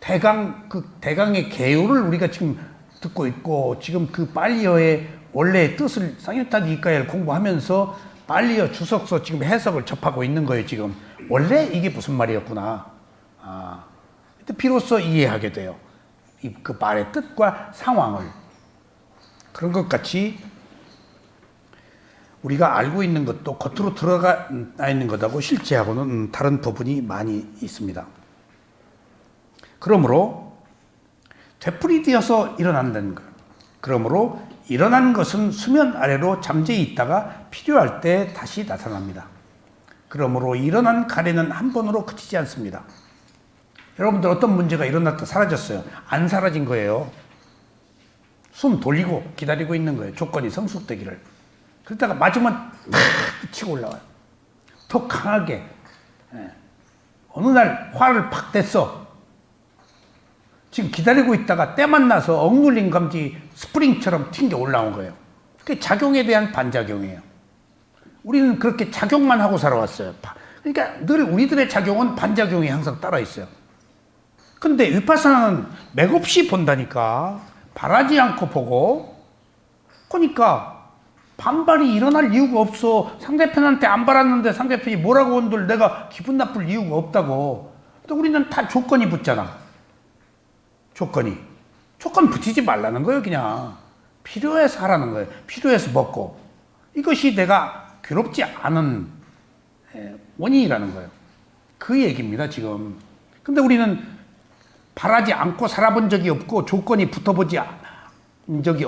대강의 개요를 우리가 지금 듣고 있고 지금 그 빨리어의 원래의 뜻을 상유타 니까야를 공부하면서 빨리어 주석서 지금 해석을 접하고 있는 거예요. 지금 원래 이게 무슨 말이었구나. 비로소 이해하게 돼요. 그 말의 뜻과 상황을. 그런 것 같이 우리가 알고 있는 것도 겉으로 들어가 있는 것하고 실제하고는 다른 부분이 많이 있습니다. 그러므로 되풀이되어서 일어난다는 것. 그러므로 일어난 것은 수면 아래로 잠재해 있다가 필요할 때 다시 나타납니다. 그러므로 일어난 가래는 한 번으로 그치지 않습니다. 여러분들 어떤 문제가 일어났다 사라졌어요. 안 사라진 거예요. 숨 돌리고 기다리고 있는 거예요. 조건이 성숙되기를. 그러다가 맞으면 탁 치고 올라와요. 더 강하게. 어느 날 화를 팍 댔어. 지금 기다리고 있다가 때만 나서 억눌린 감지 스프링처럼 튕겨 올라온 거예요. 그게 작용에 대한 반작용이에요. 우리는 그렇게 작용만 하고 살아왔어요. 그러니까 늘 우리들의 작용은 반작용이 항상 따라 있어요. 근데 위파사나는 맥없이 본다니까. 바라지 않고 보고. 그러니까 반발이 일어날 이유가 없어. 상대편한테 안 바랐는데 상대편이 뭐라고 한들 내가 기분 나쁠 이유가 없다고. 근데 우리는 다 조건이 붙잖아. 조건 붙이지 말라는 거예요. 그냥 필요해서 하라는 거예요. 필요해서 먹고. 이것이 내가 괴롭지 않은 원인이라는 거예요. 그 얘기입니다. 지금. 근데 우리는 바라지 않고 살아본 적이 없고 조건이 붙어보지 적이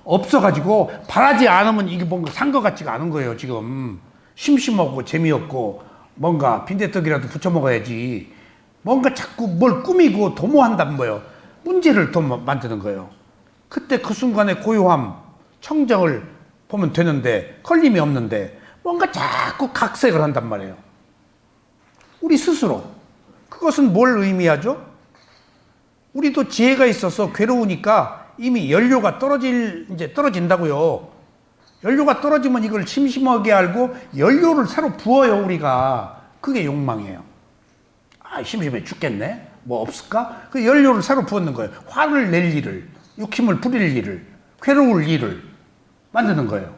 없어가지고 바라지 않으면 이게 뭔가 산 것 같지가 않은 거예요. 지금 심심하고 재미없고 뭔가 빈대떡이라도 부쳐 먹어야지. 뭔가 자꾸 뭘 꾸미고 도모한다는 거예요. 문제를 더 만드는 거예요. 그때 그 순간의 고요함, 청정을 보면 되는데 걸림이 없는데 뭔가 자꾸 각색을 한단 말이에요. 우리 스스로. 그것은 뭘 의미하죠? 우리도 지혜가 있어서 괴로우니까 이미 연료가 이제 떨어진다고요. 연료가 떨어지면 이걸 심심하게 알고 연료를 새로 부어요, 우리가. 그게 욕망이에요. 아, 심심해 죽겠네? 뭐 없을까? 그 연료를 새로 부었는 거예요. 화를 낼 일을, 욕심을 부릴 일을, 괴로울 일을 만드는 거예요.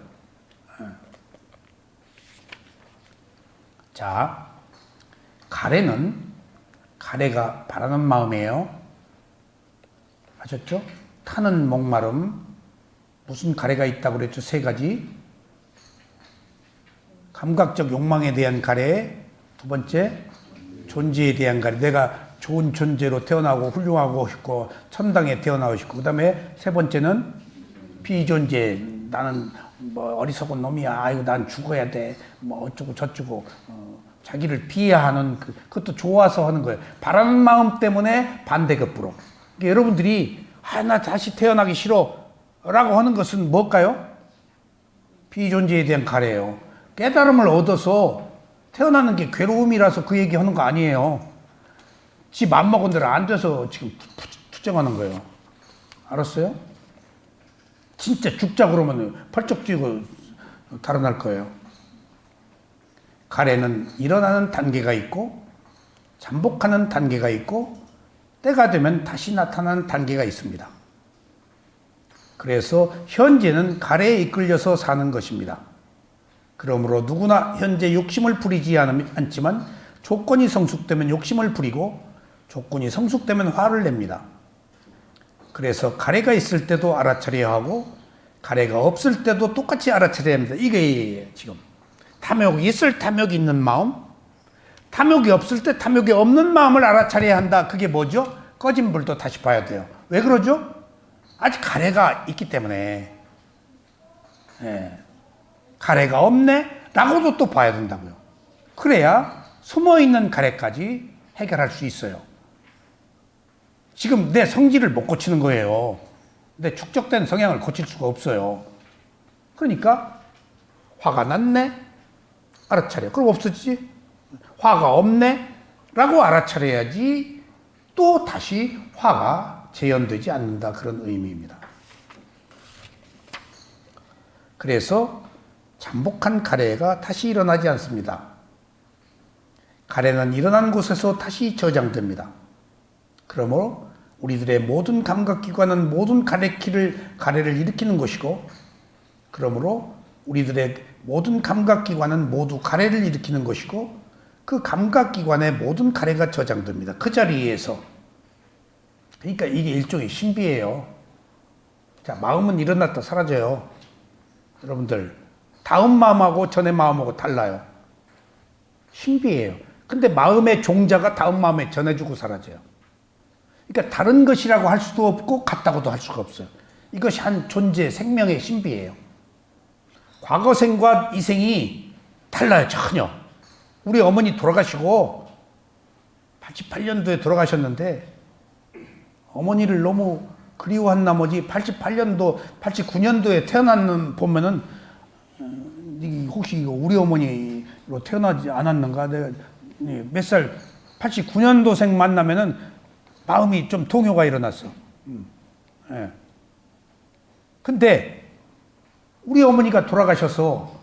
자, 가래가 바라는 마음이에요. 아셨죠? 타는 목마름. 무슨 가래가 있다고 그랬죠? 3가지. 감각적 욕망에 대한 가래. 2번째, 존재에 대한 가래. 내가 좋은 존재로 태어나고 훌륭하고 싶고 천당에 태어나고 싶고. 그 다음에 3번째는 비존재. 나는 뭐 어리석은 놈이야. 아이고 난 죽어야 돼. 뭐 어쩌고 저쩌고. 자기를 비하하는 그것도 좋아서 하는 거예요. 바라는 마음 때문에 반대급부로. 그러니까 여러분들이 나 다시 태어나기 싫어 라고 하는 것은 뭘까요? 비존재에 대한 가래예요. 깨달음을 얻어서 태어나는 게 괴로움이라서 그 얘기 하는 거 아니에요. 지 맘먹은 대로 안 돼서 지금 투쟁하는 거예요. 알았어요? 진짜 죽자 그러면 펄쩍 뛰고 달아날 거예요. 가래는 일어나는 단계가 있고 잠복하는 단계가 있고 때가 되면 다시 나타나는 단계가 있습니다. 그래서 현재는 가래에 이끌려서 사는 것입니다. 그러므로 누구나 현재 욕심을 부리지 않지만 조건이 성숙되면 욕심을 부리고 조건이 성숙되면 화를 냅니다. 그래서 가래가 있을 때도 알아차려야 하고 가래가 없을 때도 똑같이 알아차려야 합니다. 이게 지금 탐욕이 있을 탐욕이 있는 마음, 탐욕이 없을 때 탐욕이 없는 마음을 알아차려야 한다. 그게 뭐죠? 꺼진 불도 다시 봐야 돼요. 왜 그러죠? 아직 가래가 있기 때문에. 가래가 없네? 라고도 또 봐야 된다고요. 그래야 숨어있는 가래까지 해결할 수 있어요. 지금 내 성질을 못 고치는 거예요. 내 축적된 성향을 고칠 수가 없어요. 그러니까 화가 났네? 알아차려. 그럼 없어지지? 화가 없네? 라고 알아차려야지 또 다시 화가 재현되지 않는다. 그런 의미입니다. 그래서 잠복한 가래가 다시 일어나지 않습니다. 가래는 일어난 곳에서 다시 저장됩니다. 그러므로 우리들의 모든 감각기관은 모든 가래를 일으키는 것이고, 그러므로 우리들의 모든 감각기관은 모두 가래를 일으키는 것이고, 그 감각기관에 모든 가래가 저장됩니다. 그 자리에서. 그러니까 이게 일종의 신비예요. 자, 마음은 일어났다 사라져요. 여러분들, 다음 마음하고 전의 마음하고 달라요. 신비예요. 근데 마음의 종자가 다음 마음에 전해주고 사라져요. 그러니까 다른 것이라고 할 수도 없고 같다고도 할 수가 없어요. 이것이 한 존재, 생명의 신비예요. 과거 생과 이 생이 달라요, 전혀. 우리 어머니 돌아가시고 88년도에 돌아가셨는데 어머니를 너무 그리워한 나머지 89년도에 태어났는 보면은 혹시 우리 어머니로 태어나지 않았는가? 내가 몇 살 89년도생 만나면은 마음이 좀 동요가 일어났어. 예. 근데 우리 어머니가 돌아가셔서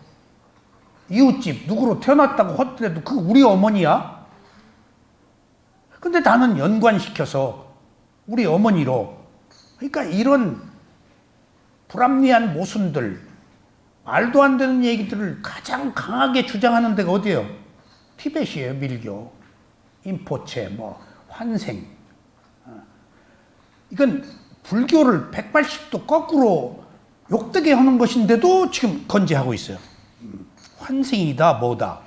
이웃집 누구로 태어났다고 하더라도 그 우리 어머니야? 근데 나는 연관시켜서 우리 어머니로. 그러니까 이런 불합리한 모순들, 말도 안 되는 얘기들을 가장 강하게 주장하는 데가 어디예요? 티벳이에요. 밀교, 인포체, 환생. 이건 불교를 180도 거꾸로 욕되게 하는 것인데도 지금 건재하고 있어요. 환생이다 뭐다.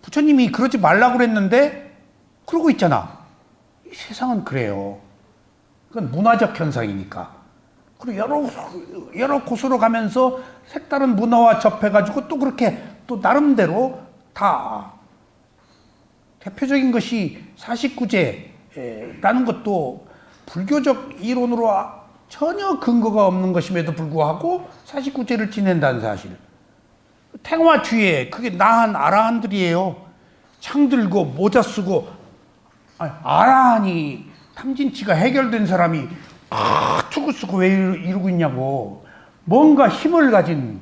부처님이 그러지 말라고 그랬는데 그러고 있잖아. 이 세상은 그래요. 그건 문화적 현상이니까. 그리고 여러 곳으로 가면서 색다른 문화와 접해가지고 또 그렇게 또 나름대로 다 대표적인 것이 사십구제라는 것도 불교적 이론으로 전혀 근거가 없는 것임에도 불구하고 사십구제를 지낸다는 사실. 탱화 뒤에 그게 나한 아라한들이에요. 창 들고 모자 쓰고. 아라한이 탐진치가 해결된 사람이 투구 쓰고 왜 이러고 있냐고. 뭔가 힘을 가진,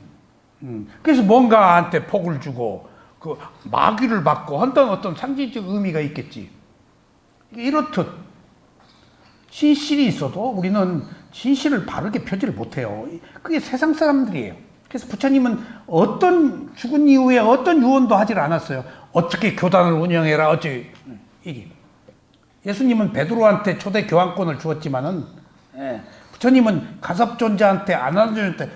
그래서 뭔가한테 복을 주고 그 마귀를 받고 한다는 어떤 상징적 의미가 있겠지. 이렇듯 진실이 있어도 우리는 진실을 바르게 펴지를 못해요. 그게 세상 사람들이에요. 그래서 부처님은 어떤 죽은 이후에 어떤 유언도 하질 않았어요. 어떻게 교단을 운영해라 어찌 이게. 예수님은 베드로한테 초대 교환권을 주었지만은 부처님은 가섭존자한테 아난존자한테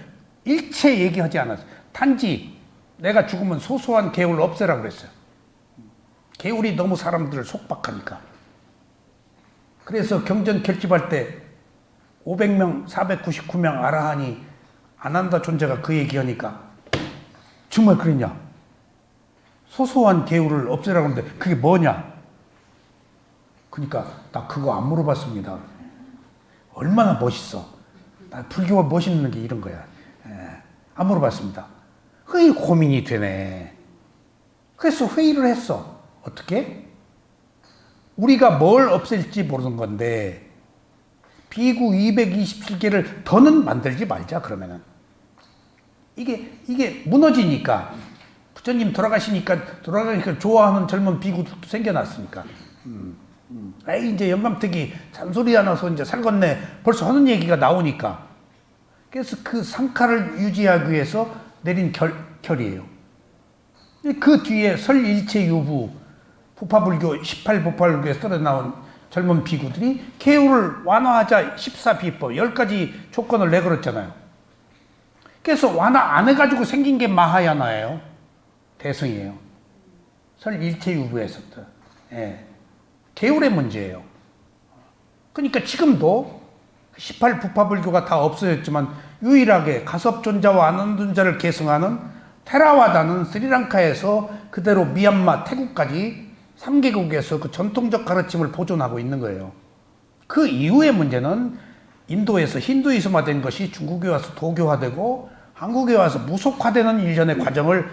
일체 얘기하지 않았어요. 단지 내가 죽으면 소소한 계율 없애라고 그랬어요. 계율이 너무 사람들을 속박하니까. 그래서 경전 결집할 때 500명, 499명 아라한이 아난다 존재가 그 얘기하니까 정말 그랬냐? 소소한 계율을 없애라고 하는데 그게 뭐냐? 그러니까 나 그거 안 물어봤습니다. 얼마나 멋있어. 나 불교가 멋있는 게 이런 거야. 안 물어봤습니다. 그게 고민이 되네. 그래서 회의를 했어. 어떻게? 우리가 뭘 없앨지 모르는 건데 비구 227개를 더는 만들지 말자 그러면은. 이게 무너지니까 부처님 돌아가시니까 좋아하는 젊은 비구들도 생겨났으니까. 이제 영감택이 잔소리 하나서 이제 살겄네 벌써 하는 얘기가 나오니까. 그래서 그 상카를 유지하기 위해서 내린 결이에요. 그 뒤에 설일체유부 부파불교 18부파불교에 썰어 나온 젊은 비구들이 계율을 완화하자 14비법 10가지 조건을 내걸었잖아요. 그래서 완화 안 해가지고 생긴 게 마하야나예요. 대승이에요. 설일체유부에서. 계율의 문제예요. 그러니까 지금도 18부파불교가 다 없어졌지만 유일하게 가섭존자와 아난존자를 계승하는 테라와다는 스리랑카에서 그대로 미얀마, 태국까지 3개국에서 그 전통적 가르침을 보존하고 있는 거예요. 그 이후의 문제는 인도에서 힌두이즘화된 것이 중국에 와서 도교화되고 한국에 와서 무속화되는 일련의 과정을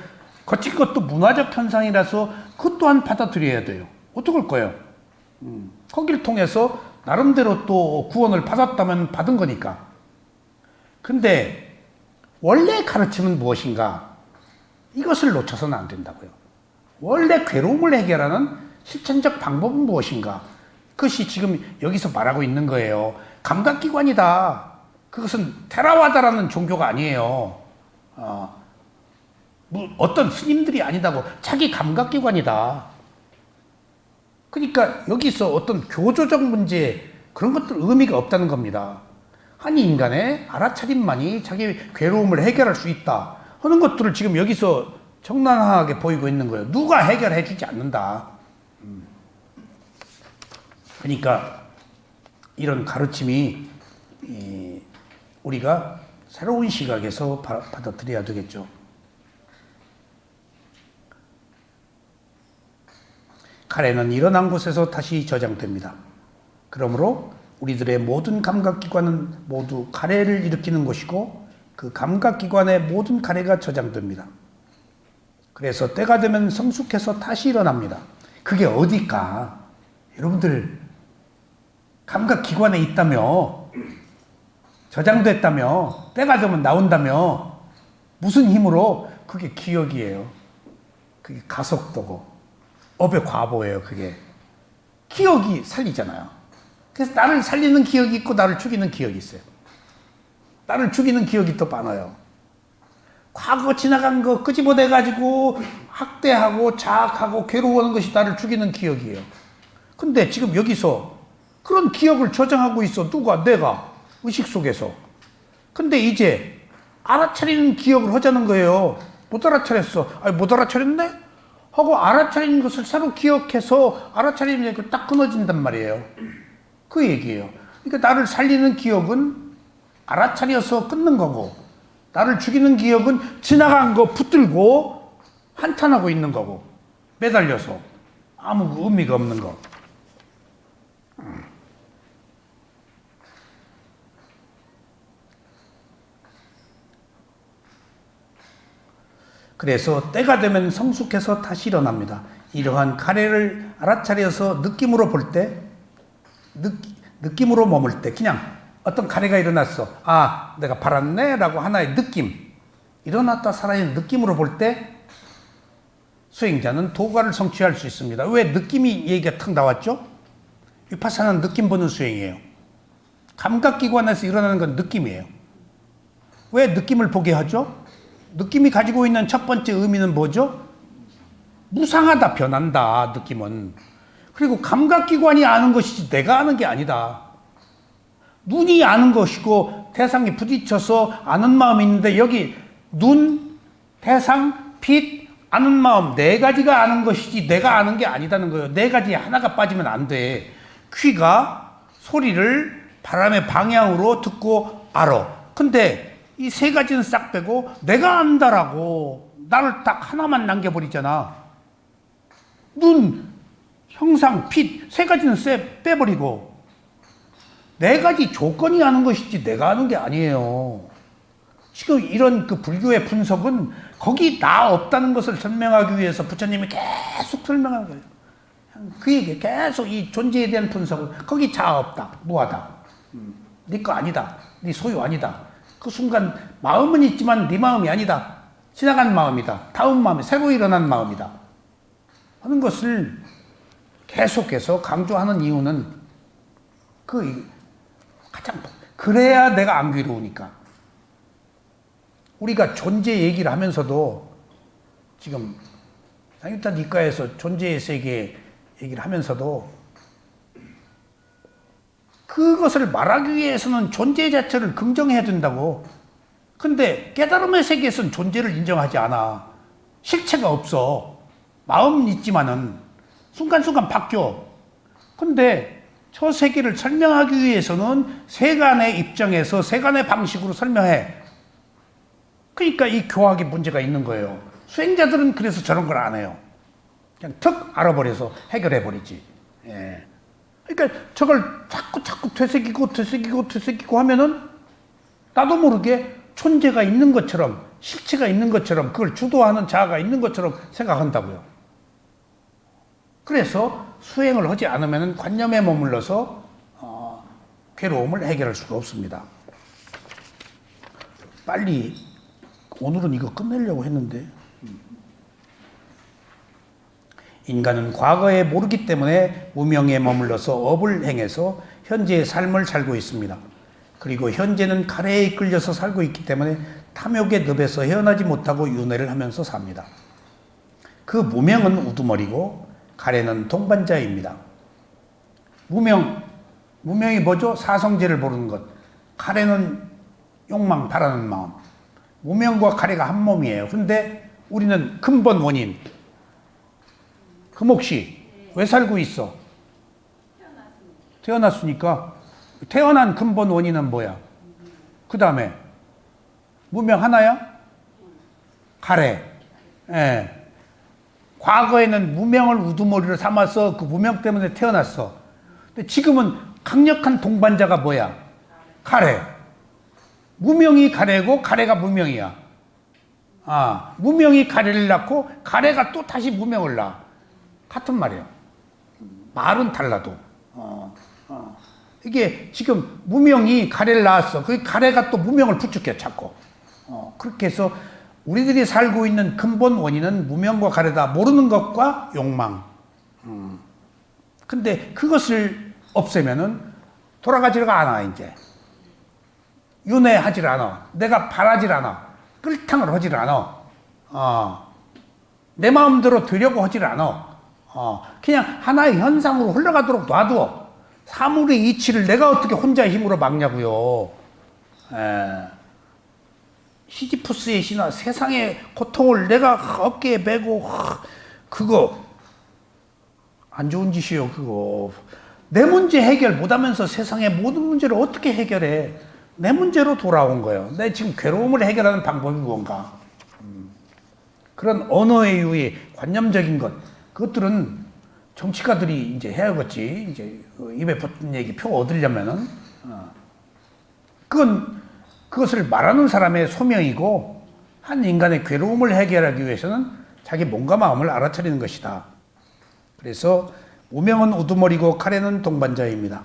거친 것도 문화적 현상이라서 그것 또한 받아들여야 돼요. 어떡할 거예요? 거기를 통해서 나름대로 또 구원을 받았다면 받은 거니까. 근데 원래 가르침은 무엇인가? 이것을 놓쳐서는 안 된다고요. 원래 괴로움을 해결하는 실천적 방법은 무엇인가? 그것이 지금 여기서 말하고 있는 거예요. 감각기관이다. 그것은 테라와다라는 종교가 아니에요. 어떤 스님들이 아니다고. 자기 감각기관이다. 그러니까 여기서 어떤 교조적 문제 그런 것들 의미가 없다는 겁니다. 한 인간의 알아차림만이 자기 괴로움을 해결할 수 있다 하는 것들을 지금 여기서 적나라하게 보이고 있는 거예요. 누가 해결해 주지 않는다. 그러니까 이런 가르침이 우리가 새로운 시각에서 받아들여야 되겠죠. 가래는 일어난 곳에서 다시 저장됩니다. 그러므로 우리들의 모든 감각기관은 모두 가래를 일으키는 것이고 그 감각기관의 모든 가래가 저장됩니다. 그래서 때가 되면 성숙해서 다시 일어납니다. 그게 어딜까? 여러분들 감각기관에 있다며, 저장됐다며, 때가 되면 나온다며, 무슨 힘으로? 그게 기억이에요. 그게 가속도고 업의 과보예요. 그게 기억이 살리잖아요. 그래서 나를 살리는 기억이 있고 나를 죽이는 기억이 있어요. 나를 죽이는 기억이 더 많아요. 과거 지나간 거 끄집어내가지고 학대하고 자학하고 괴로워하는 것이 나를 죽이는 기억이에요. 근데 지금 여기서 그런 기억을 저장하고 있어. 누가? 내가. 의식 속에서. 근데 이제 알아차리는 기억을 하자는 거예요. 못 알아차렸어. 아니, 못 알아차렸네? 하고 알아차리는 것을 새로 기억해서 알아차리는 게 딱 끊어진단 말이에요. 그 얘기예요. 그러니까 나를 살리는 기억은 알아차려서 끊는 거고, 나를 죽이는 기억은 지나간 거 붙들고 한탄하고 있는 거고, 매달려서. 아무 의미가 없는 거. 그래서 때가 되면 성숙해서 다시 일어납니다. 이러한 카레를 알아차려서 느낌으로 볼 때, 느낌으로 머물 때, 그냥 어떤 카레가 일어났어. 아, 내가 팔았네? 라고 하나의 느낌. 일어났다 살아있는 느낌으로 볼 때, 수행자는 도가를 성취할 수 있습니다. 왜 느낌이 얘기가 탁 나왔죠? 위파사나는 느낌 보는 수행이에요. 감각기관에서 일어나는 건 느낌이에요. 왜 느낌을 보게 하죠? 느낌이 가지고 있는 첫 번째 의미는 뭐죠? 무상하다, 변한다, 느낌은. 그리고 감각기관이 아는 것이지 내가 아는 게 아니다. 눈이 아는 것이고 대상이 부딪혀서 아는 마음이 있는데 여기 눈, 대상, 빛, 아는 마음 네 가지가 아는 것이지 내가 아는 게 아니다는 거예요. 네 가지 하나가 빠지면 안 돼. 귀가 소리를 바람의 방향으로 듣고 알아. 근데 이 세 가지는 싹 빼고 내가 안다라고 나를 딱 하나만 남겨버리잖아. 눈, 형상, 빛 세 가지는 빼버리고 네 가지 조건이 아는 것이지 내가 아는 게 아니에요. 지금 이런 그 불교의 분석은 거기 나 없다는 것을 설명하기 위해서 부처님이 계속 설명하는 거예요. 그 얘기 계속 이 존재에 대한 분석은 거기 자아 없다, 무하다, 네 거 아니다, 네 소유 아니다. 그 순간 마음은 있지만 네 마음이 아니다. 지나간 마음이다. 다음 마음이 새로 일어난 마음이다. 하는 것을 계속해서 강조하는 이유는 가장 그래야 내가 안 괴로우니까. 우리가 존재 얘기를 하면서도 지금 상유타 니카에서 존재의 세계 얘기를 하면서도 그것을 말하기 위해서는 존재 자체를 긍정해야 된다고. 근데 깨달음의 세계에서는 존재를 인정하지 않아. 실체가 없어. 마음은 있지만은 순간순간 바뀌어. 근데 저 세계를 설명하기 위해서는 세간의 입장에서 세간의 방식으로 설명해. 그러니까 이 교학에 문제가 있는 거예요. 수행자들은 그래서 저런 걸 안 해요. 그냥 턱 알아버려서 해결해버리지. 예. 그러니까 저걸 자꾸 되새기고 하면은 나도 모르게 존재가 있는 것처럼, 실체가 있는 것처럼, 그걸 주도하는 자아가 있는 것처럼 생각한다고요. 그래서 수행을 하지 않으면 관념에 머물러서 괴로움을 해결할 수가 없습니다. 빨리 오늘은 이거 끝내려고 했는데 인간은 과거에 모르기 때문에 무명에 머물러서 업을 행해서 현재의 삶을 살고 있습니다. 그리고 현재는 가래에 이끌려서 살고 있기 때문에 탐욕의 늪에서 헤어나지 못하고 윤회를 하면서 삽니다. 그 무명은 우두머리고 가래는 동반자입니다. 무명이 뭐죠? 사성제를 모르는 것. 가래는 욕망, 바라는 마음. 무명과 가래가 한 몸이에요. 근데 우리는 근본 원인, 금옥씨 왜 살고 있어? 태어났으니까. 태어난 근본 원인은 뭐야? 그 다음에 무명 하나야? 가래. 예. 과거에는 무명을 우두머리로 삼아서 그 무명 때문에 태어났어. 근데 지금은 강력한 동반자가 뭐야? 가래. 무명이 가래고 가래가 무명이야. 무명이 가래를 낳고 가래가 또 다시 무명을 낳아. 같은 말이에요. 말은 달라도. 이게 지금 무명이 가래를 낳았어. 그 가래가 또 무명을 부축해, 자꾸. 그렇게 해서 우리들이 살고 있는 근본 원인은 무명과 가래다. 모르는 것과 욕망. 근데 그것을 없애면은 돌아가지가 않아, 이제. 윤회하질 않아. 내가 바라질 않아. 끌탕을 하질 않아. 내 마음대로 되려고 하질 않아. 그냥 하나의 현상으로 흘러가도록 놔두어. 사물의 이치를 내가 어떻게 혼자 힘으로 막냐고요. 시지푸스의 신화, 세상의 고통을 내가 어깨에 메고, 그거 안 좋은 짓이요. 그거 내 문제 해결 못하면서 세상의 모든 문제를 어떻게 해결해? 내 문제로 돌아온 거예요. 내 지금 괴로움을 해결하는 방법이 무언가? 그런 언어의 유의, 관념적인 것, 그것들은 정치가들이 이제 해야겠지. 이제 그 입에 붙은 얘기 표 얻으려면은 그것을 말하는 사람의 소명이고 한 인간의 괴로움을 해결하기 위해서는 자기 몸과 마음을 알아차리는 것이다. 그래서 무명은 우두머리고 가래는 동반자입니다.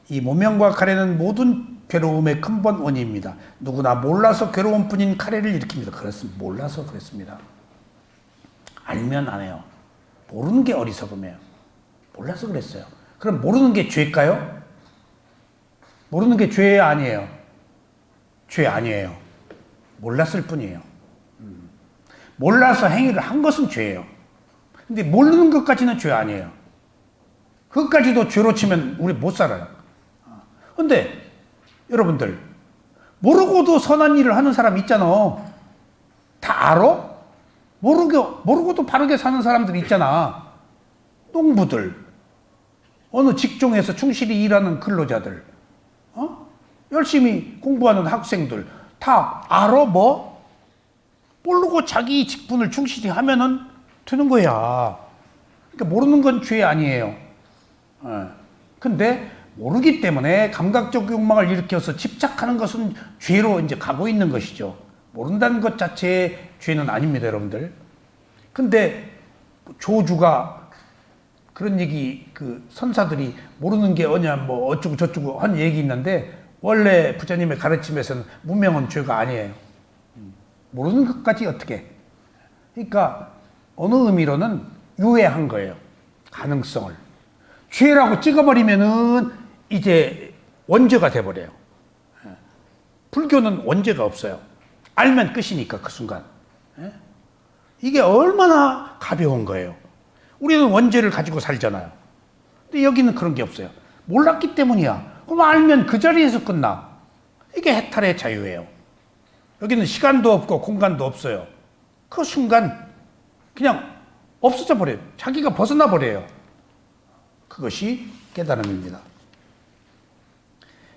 이 무명과 가래는 모든 괴로움의 근본 원인입니다. 누구나 몰라서 괴로움 뿐인 가래를 일으킵니다. 그렇습니다. 몰라서 그랬습니다. 알면 안 해요. 모르는 게 어리석음이에요. 몰라서 그랬어요. 그럼 모르는 게 죄일까요? 모르는 게 죄 아니에요. 죄 아니에요. 몰랐을 뿐이에요. 몰라서 행위를 한 것은 죄예요. 근데 모르는 것까지는 죄 아니에요. 그것까지도 죄로 치면 우리 못 살아요. 근데 여러분들 모르고도 선한 일을 하는 사람 있잖아. 다 알아? 모르고도 바르게 사는 사람들 있잖아. 농부들, 어느 직종에서 충실히 일하는 근로자들, 열심히 공부하는 학생들 다 알아 뭐? 모르고 자기 직분을 충실히 하면은 되는 거야. 그러니까 모르는 건 죄 아니에요. 근데 모르기 때문에 감각적 욕망을 일으켜서 집착하는 것은 죄로 이제 가고 있는 것이죠. 모른다는 것 자체의 죄는 아닙니다, 여러분들. 근데 조주가 그런 얘기, 그 선사들이 모르는 게 어냐, 뭐 어쩌고 저쩌고 한 얘기 있는데 원래 부처님의 가르침에서는 무명은 죄가 아니에요. 모르는 것까지 어떻게? 그러니까 어느 의미로는 유예한 거예요. 가능성을. 죄라고 찍어버리면은 이제 원죄가 돼버려요. 불교는 원죄가 없어요. 알면 끝이니까 그 순간. 이게 얼마나 가벼운 거예요. 우리는 원죄를 가지고 살잖아요. 근데 여기는 그런 게 없어요. 몰랐기 때문이야. 그럼 알면 그 자리에서 끝나. 이게 해탈의 자유예요. 여기는 시간도 없고 공간도 없어요. 그 순간 그냥 없어져 버려요. 자기가 벗어나 버려요. 그것이 깨달음입니다.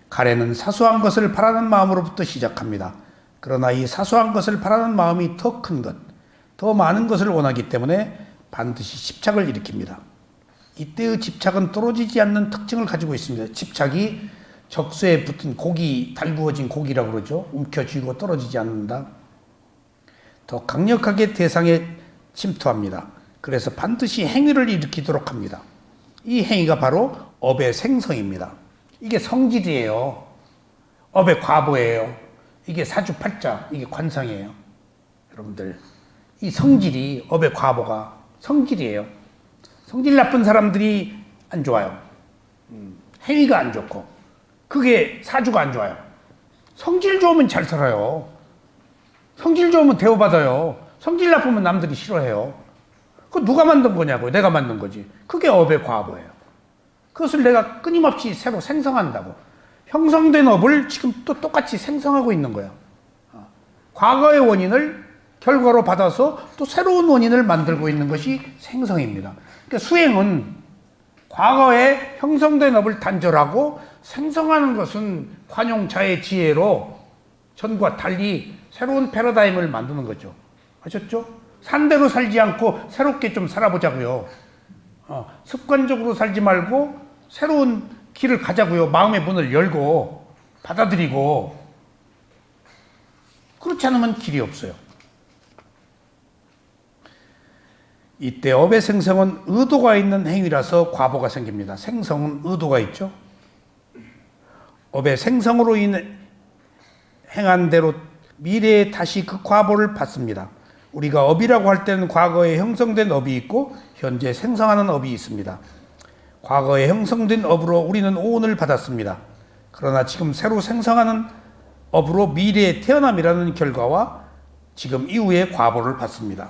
가래는 사소한 것을 바라는 마음으로부터 시작합니다. 그러나 이 사소한 것을 바라는 마음이 더 큰 것, 더 많은 것을 원하기 때문에 반드시 집착을 일으킵니다. 이때의 집착은 떨어지지 않는 특징을 가지고 있습니다. 집착이 적수에 붙은 고기, 달구어진 고기라고 그러죠. 움켜쥐고 떨어지지 않는다. 더 강력하게 대상에 침투합니다. 그래서 반드시 행위를 일으키도록 합니다. 이 행위가 바로 업의 생성입니다. 이게 성질이에요. 업의 과보예요. 이게 사주팔자, 이게 관상이에요. 여러분들, 이 성질이, 업의 과보가 성질이에요. 성질 나쁜 사람들이 안 좋아요. 행위가 안 좋고, 그게 사주가 안 좋아요. 성질 좋으면 잘 살아요. 성질 좋으면 대우받아요. 성질 나쁘면 남들이 싫어해요. 그거 누가 만든 거냐고요. 내가 만든 거지. 그게 업의 과보예요. 그것을 내가 끊임없이 새로 생성한다고. 형성된 업을 지금 또 똑같이 생성하고 있는 거야. 과거의 원인을 결과로 받아서 또 새로운 원인을 만들고 있는 것이 생성입니다. 그러니까 수행은 과거에 형성된 업을 단절하고 생성하는 것은 관용자의 지혜로 전과 달리 새로운 패러다임을 만드는 거죠. 아셨죠? 산대로 살지 않고 새롭게 좀 살아보자고요. 습관적으로 살지 말고 새로운 길을 가자고요. 마음의 문을 열고 받아들이고. 그렇지 않으면 길이 없어요. 이때 업의 생성은 의도가 있는 행위라서 과보가 생깁니다. 생성은 의도가 있죠. 업의 생성으로 인해 행한 대로 미래에 다시 그 과보를 받습니다. 우리가 업이라고 할 때는 과거에 형성된 업이 있고 현재 생성하는 업이 있습니다. 과거에 형성된 업으로 우리는 오온을 받았습니다. 그러나 지금 새로 생성하는 업으로 미래에 태어남이라는 결과와 지금 이후에 과보를 받습니다.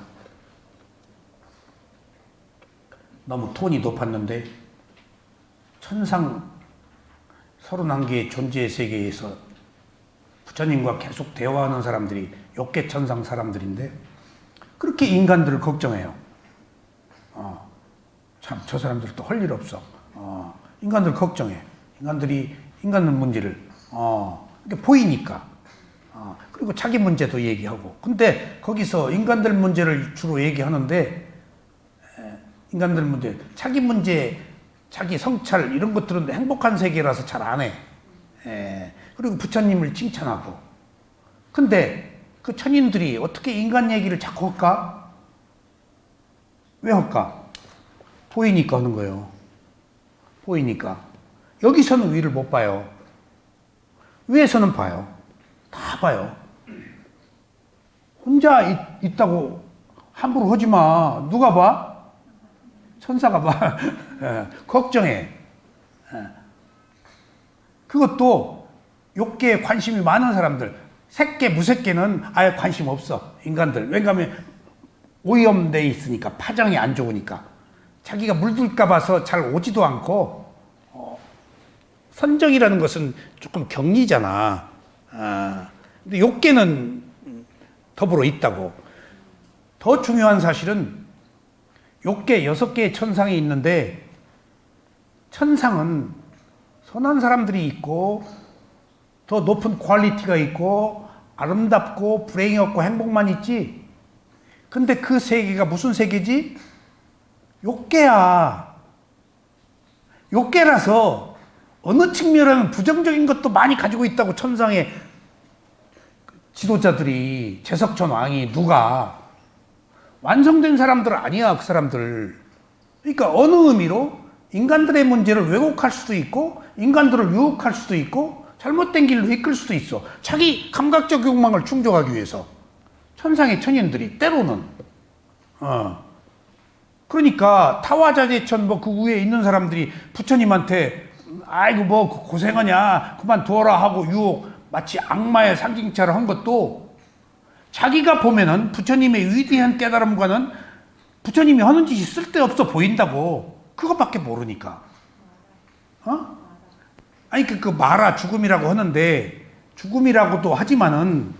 너무 톤이 높았는데 천상 31개의 존재의 세계에서 부처님과 계속 대화하는 사람들이 욕계천상 사람들인데 그렇게 인간들을 걱정해요. 참 저 사람들도 할 일 없어. 인간들 걱정해. 인간의 문제를 이게 보이니까. 그리고 자기 문제도 얘기하고. 근데 거기서 인간들 문제를 주로 얘기하는데 인간들 문제, 자기 문제, 자기 성찰 이런 것들은 행복한 세계라서 잘 안 해. 그리고 부처님을 칭찬하고. 근데 그 천인들이 어떻게 인간 얘기를 자꾸 할까? 왜 할까? 보이니까 하는 거예요. 보이니까. 여기서는 위를 못 봐요. 위에서는 봐요. 다 봐요. 혼자 있다고 함부로 하지 마. 누가 봐? 천사가 봐. 걱정해. 그것도 욕계에 관심이 많은 사람들, 색계, 무색계는 아예 관심 없어. 인간들. 왜냐하면 오염돼 있으니까, 파장이 안 좋으니까. 자기가 물들까 봐서 잘 오지도 않고, 선정이라는 것은 조금 격리잖아. 근데 욕계는 더불어 있다고. 더 중요한 사실은 욕계 6개의 천상이 있는데, 천상은 선한 사람들이 있고 더 높은 퀄리티가 있고 아름답고 불행이 없고 행복만 있지. 근데 그 세계가 무슨 세계지? 욕계야. 욕계라서 어느 측면에는 부정적인 것도 많이 가지고 있다고. 천상의 지도자들이, 제석천 왕이 누가 완성된 사람들 아니야. 그 사람들. 그러니까 어느 의미로 인간들의 문제를 왜곡할 수도 있고 인간들을 유혹할 수도 있고 잘못된 길로 이끌 수도 있어. 자기 감각적 욕망을 충족하기 위해서. 천상의 천인들이 때로는 그러니까 타화자재천 뭐 그 위에 있는 사람들이 부처님한테 아이고 뭐 고생하냐 그만 두어라 하고 유혹, 마치 악마의 상징처럼 한 것도 자기가 보면은 부처님의 위대한 깨달음과는 부처님이 하는 짓이 쓸데없어 보인다고. 그것밖에 모르니까. 아니 그 마라 죽음이라고 하는데, 죽음이라고도 하지만은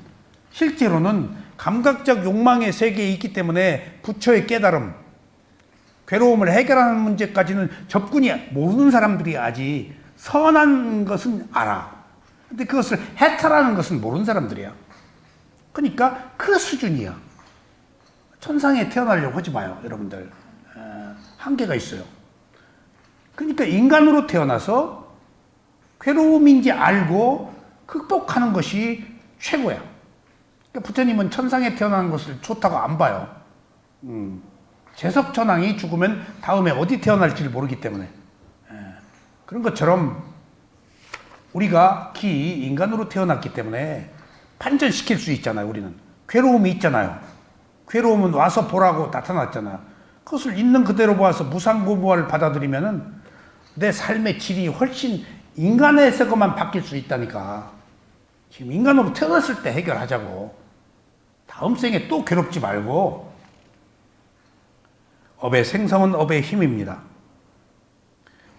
실제로는 감각적 욕망의 세계에 있기 때문에 부처의 깨달음, 괴로움을 해결하는 문제까지는 접근이 모르는 사람들이 아직 선한 것은 알아. 근데 그것을 해탈하는 것은 모르는 사람들이야. 그러니까 그 수준이야. 천상에 태어나려고 하지 마요, 여러분들. 한계가 있어요. 그러니까 인간으로 태어나서 괴로움인지 알고 극복하는 것이 최고야. 그러니까 부처님은 천상에 태어나는 것을 좋다고 안 봐요. 제석천왕이 죽으면 다음에 어디 태어날지를 모르기 때문에. 그런 것처럼 우리가 인간으로 태어났기 때문에 반전시킬 수 있잖아요. 우리는 괴로움이 있잖아요. 괴로움은 와서 보라고 나타났잖아요. 그것을 있는 그대로 보아서 무상고무화를 받아들이면은 내 삶의 질이 훨씬 인간에서만 바뀔 수 있다니까. 지금 인간으로 태어났을 때 해결하자고. 다음 생에 또 괴롭지 말고. 업의 생성은 업의 힘입니다.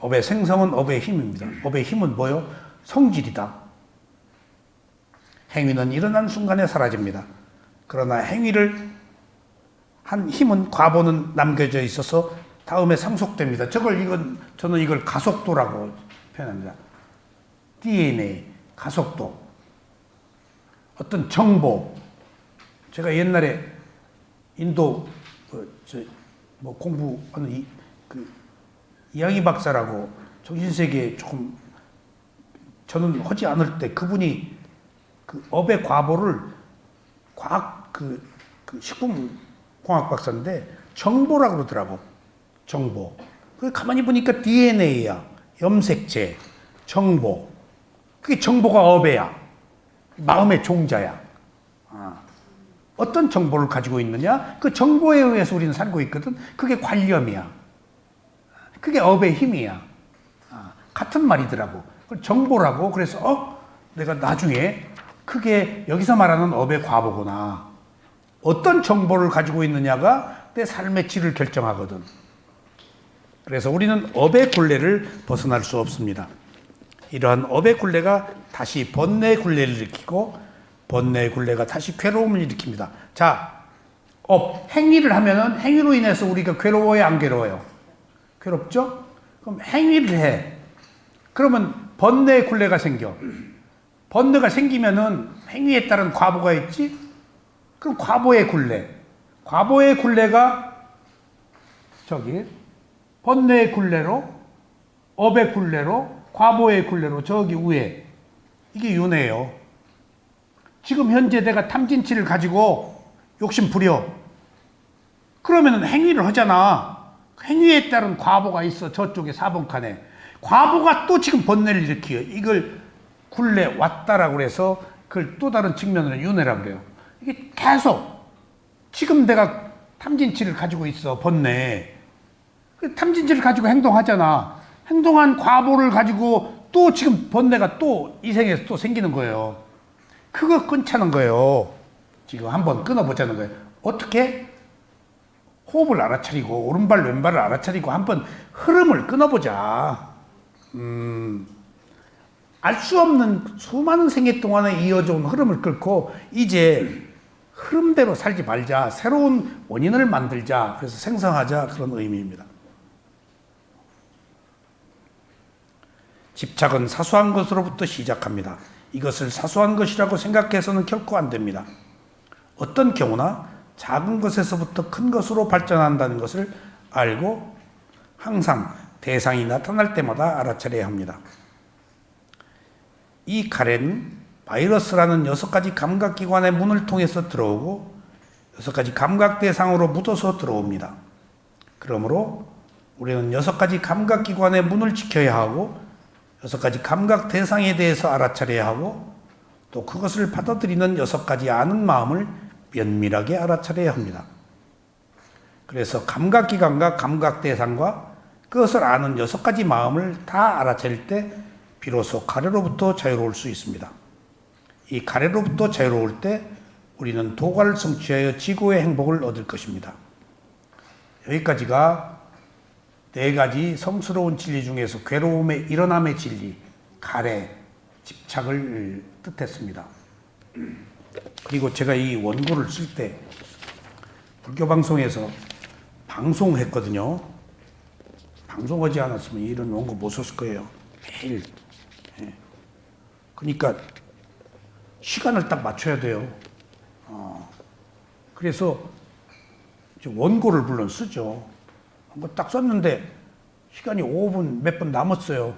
업의 생성은 업의 힘입니다. 업의 힘은 뭐요? 성질이다. 행위는 일어난 순간에 사라집니다. 그러나 행위를 한 힘은, 과보는 남겨져 있어서 다음에 상속됩니다. 저는 이걸 가속도라고 표현합니다. DNA, 가속도. 어떤 정보. 제가 옛날에 인도 공부하는 이양희 박사라고 정신세계에 조금 저는 하지 않을 때 그분이 그 업의 과보를 과학 식품공학 박사인데 정보라고 그러더라고. 정보. 그 가만히 보니까 DNA야. 염색체, 정보. 그게 정보가 업애야. 마음의 종자야. 어떤 정보를 가지고 있느냐? 그 정보에 의해서 우리는 살고 있거든. 그게 관념이야. 그게 업의 힘이야. 같은 말이더라고. 그걸 정보라고. 그래서 내가 나중에 그게 여기서 말하는 업의 과보구나. 어떤 정보를 가지고 있느냐가 내 삶의 질을 결정하거든. 그래서 우리는 업의 굴레를 벗어날 수 없습니다. 이러한 업의 굴레가 다시 번뇌의 굴레를 일으키고 번뇌의 굴레가 다시 괴로움을 일으킵니다. 자, 행위를 하면은 행위로 인해서 우리가 괴로워요, 안 괴로워요? 괴롭죠? 그럼 행위를 해. 그러면 번뇌의 굴레가 생겨. 번뇌가 생기면은 행위에 따른 과보가 있지? 그럼 과보의 굴레. 과보의 굴레가 번뇌의 굴레로, 업의 굴레로, 과보의 굴레로 저기 위에 이게 윤회예요. 지금 현재 내가 탐진치를 가지고 욕심 부려. 그러면 행위를 하잖아. 행위에 따른 과보가 있어. 저쪽에 4번 칸에. 과보가 또 지금 번뇌를 일으켜요. 이걸 굴레 왔다라고 그래서 그걸 또 다른 측면으로 윤회라고 그래요. 이게 계속 지금 내가 탐진치를 가지고 있어. 번뇌. 그 탐진치를 가지고 행동하잖아. 행동한 과보를 가지고 또 지금 번뇌가 또 이 생에서 또 생기는 거예요. 그거 끊자는 거예요. 지금 한번 끊어보자는 거예요. 어떻게? 호흡을 알아차리고 오른발 왼발을 알아차리고 한번 흐름을 끊어보자. 알 수 없는 수많은 생애 동안에 이어져 온 흐름을 끊고 이제 흐름대로 살지 말자. 새로운 원인을 만들자. 그래서 생성하자. 그런 의미입니다. 집착은 사소한 것으로부터 시작합니다. 이것을 사소한 것이라고 생각해서는 결코 안 됩니다. 어떤 경우나 작은 것에서부터 큰 것으로 발전한다는 것을 알고 항상 대상이 나타날 때마다 알아차려야 합니다. 이 가래는 바이러스라는 6가지 감각기관의 문을 통해서 들어오고 6가지 감각 대상으로 묻어서 들어옵니다. 그러므로 우리는 6가지 감각기관의 문을 지켜야 하고 6가지 감각 대상에 대해서 알아차려야 하고 또 그것을 받아들이는 6가지 아는 마음을 면밀하게 알아차려야 합니다. 그래서 감각기관과 감각 대상과 그것을 아는 6가지 마음을 다 알아차릴 때 비로소 가래로부터 자유로울 수 있습니다. 이 가래로부터 자유로울 때 우리는 도가를 성취하여 지구의 행복을 얻을 것입니다. 여기까지가 4가지 성스러운 진리 중에서 괴로움의 일어남의 진리, 가래, 집착을 뜻했습니다. 그리고 제가 이 원고를 쓸 때 불교 방송에서 방송했거든요. 방송하지 않았으면 이런 원고 못 썼을 거예요. 매일. 그러니까 시간을 딱 맞춰야 돼요. 그래서 원고를 물론 쓰죠. 딱 썼는데 시간이 5분 몇 분 남았어요.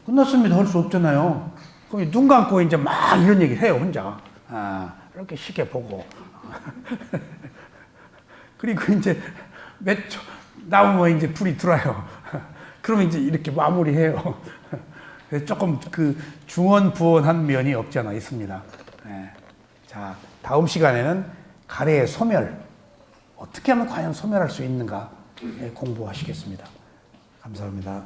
끝났습니다 할 수 없잖아요. 그럼 눈 감고 이제 막 이런 얘기를 해요 혼자. 이렇게 시계 보고. 그리고 이제 몇 초 나오면 이제 불이 들어요. 그러면 이제 이렇게 마무리해요. 조금 그 중언부언한 면이 없지 않아 있습니다. 자, 다음 시간에는 가래의 소멸. 어떻게 하면 과연 소멸할 수 있는가 공부하시겠습니다. 감사합니다.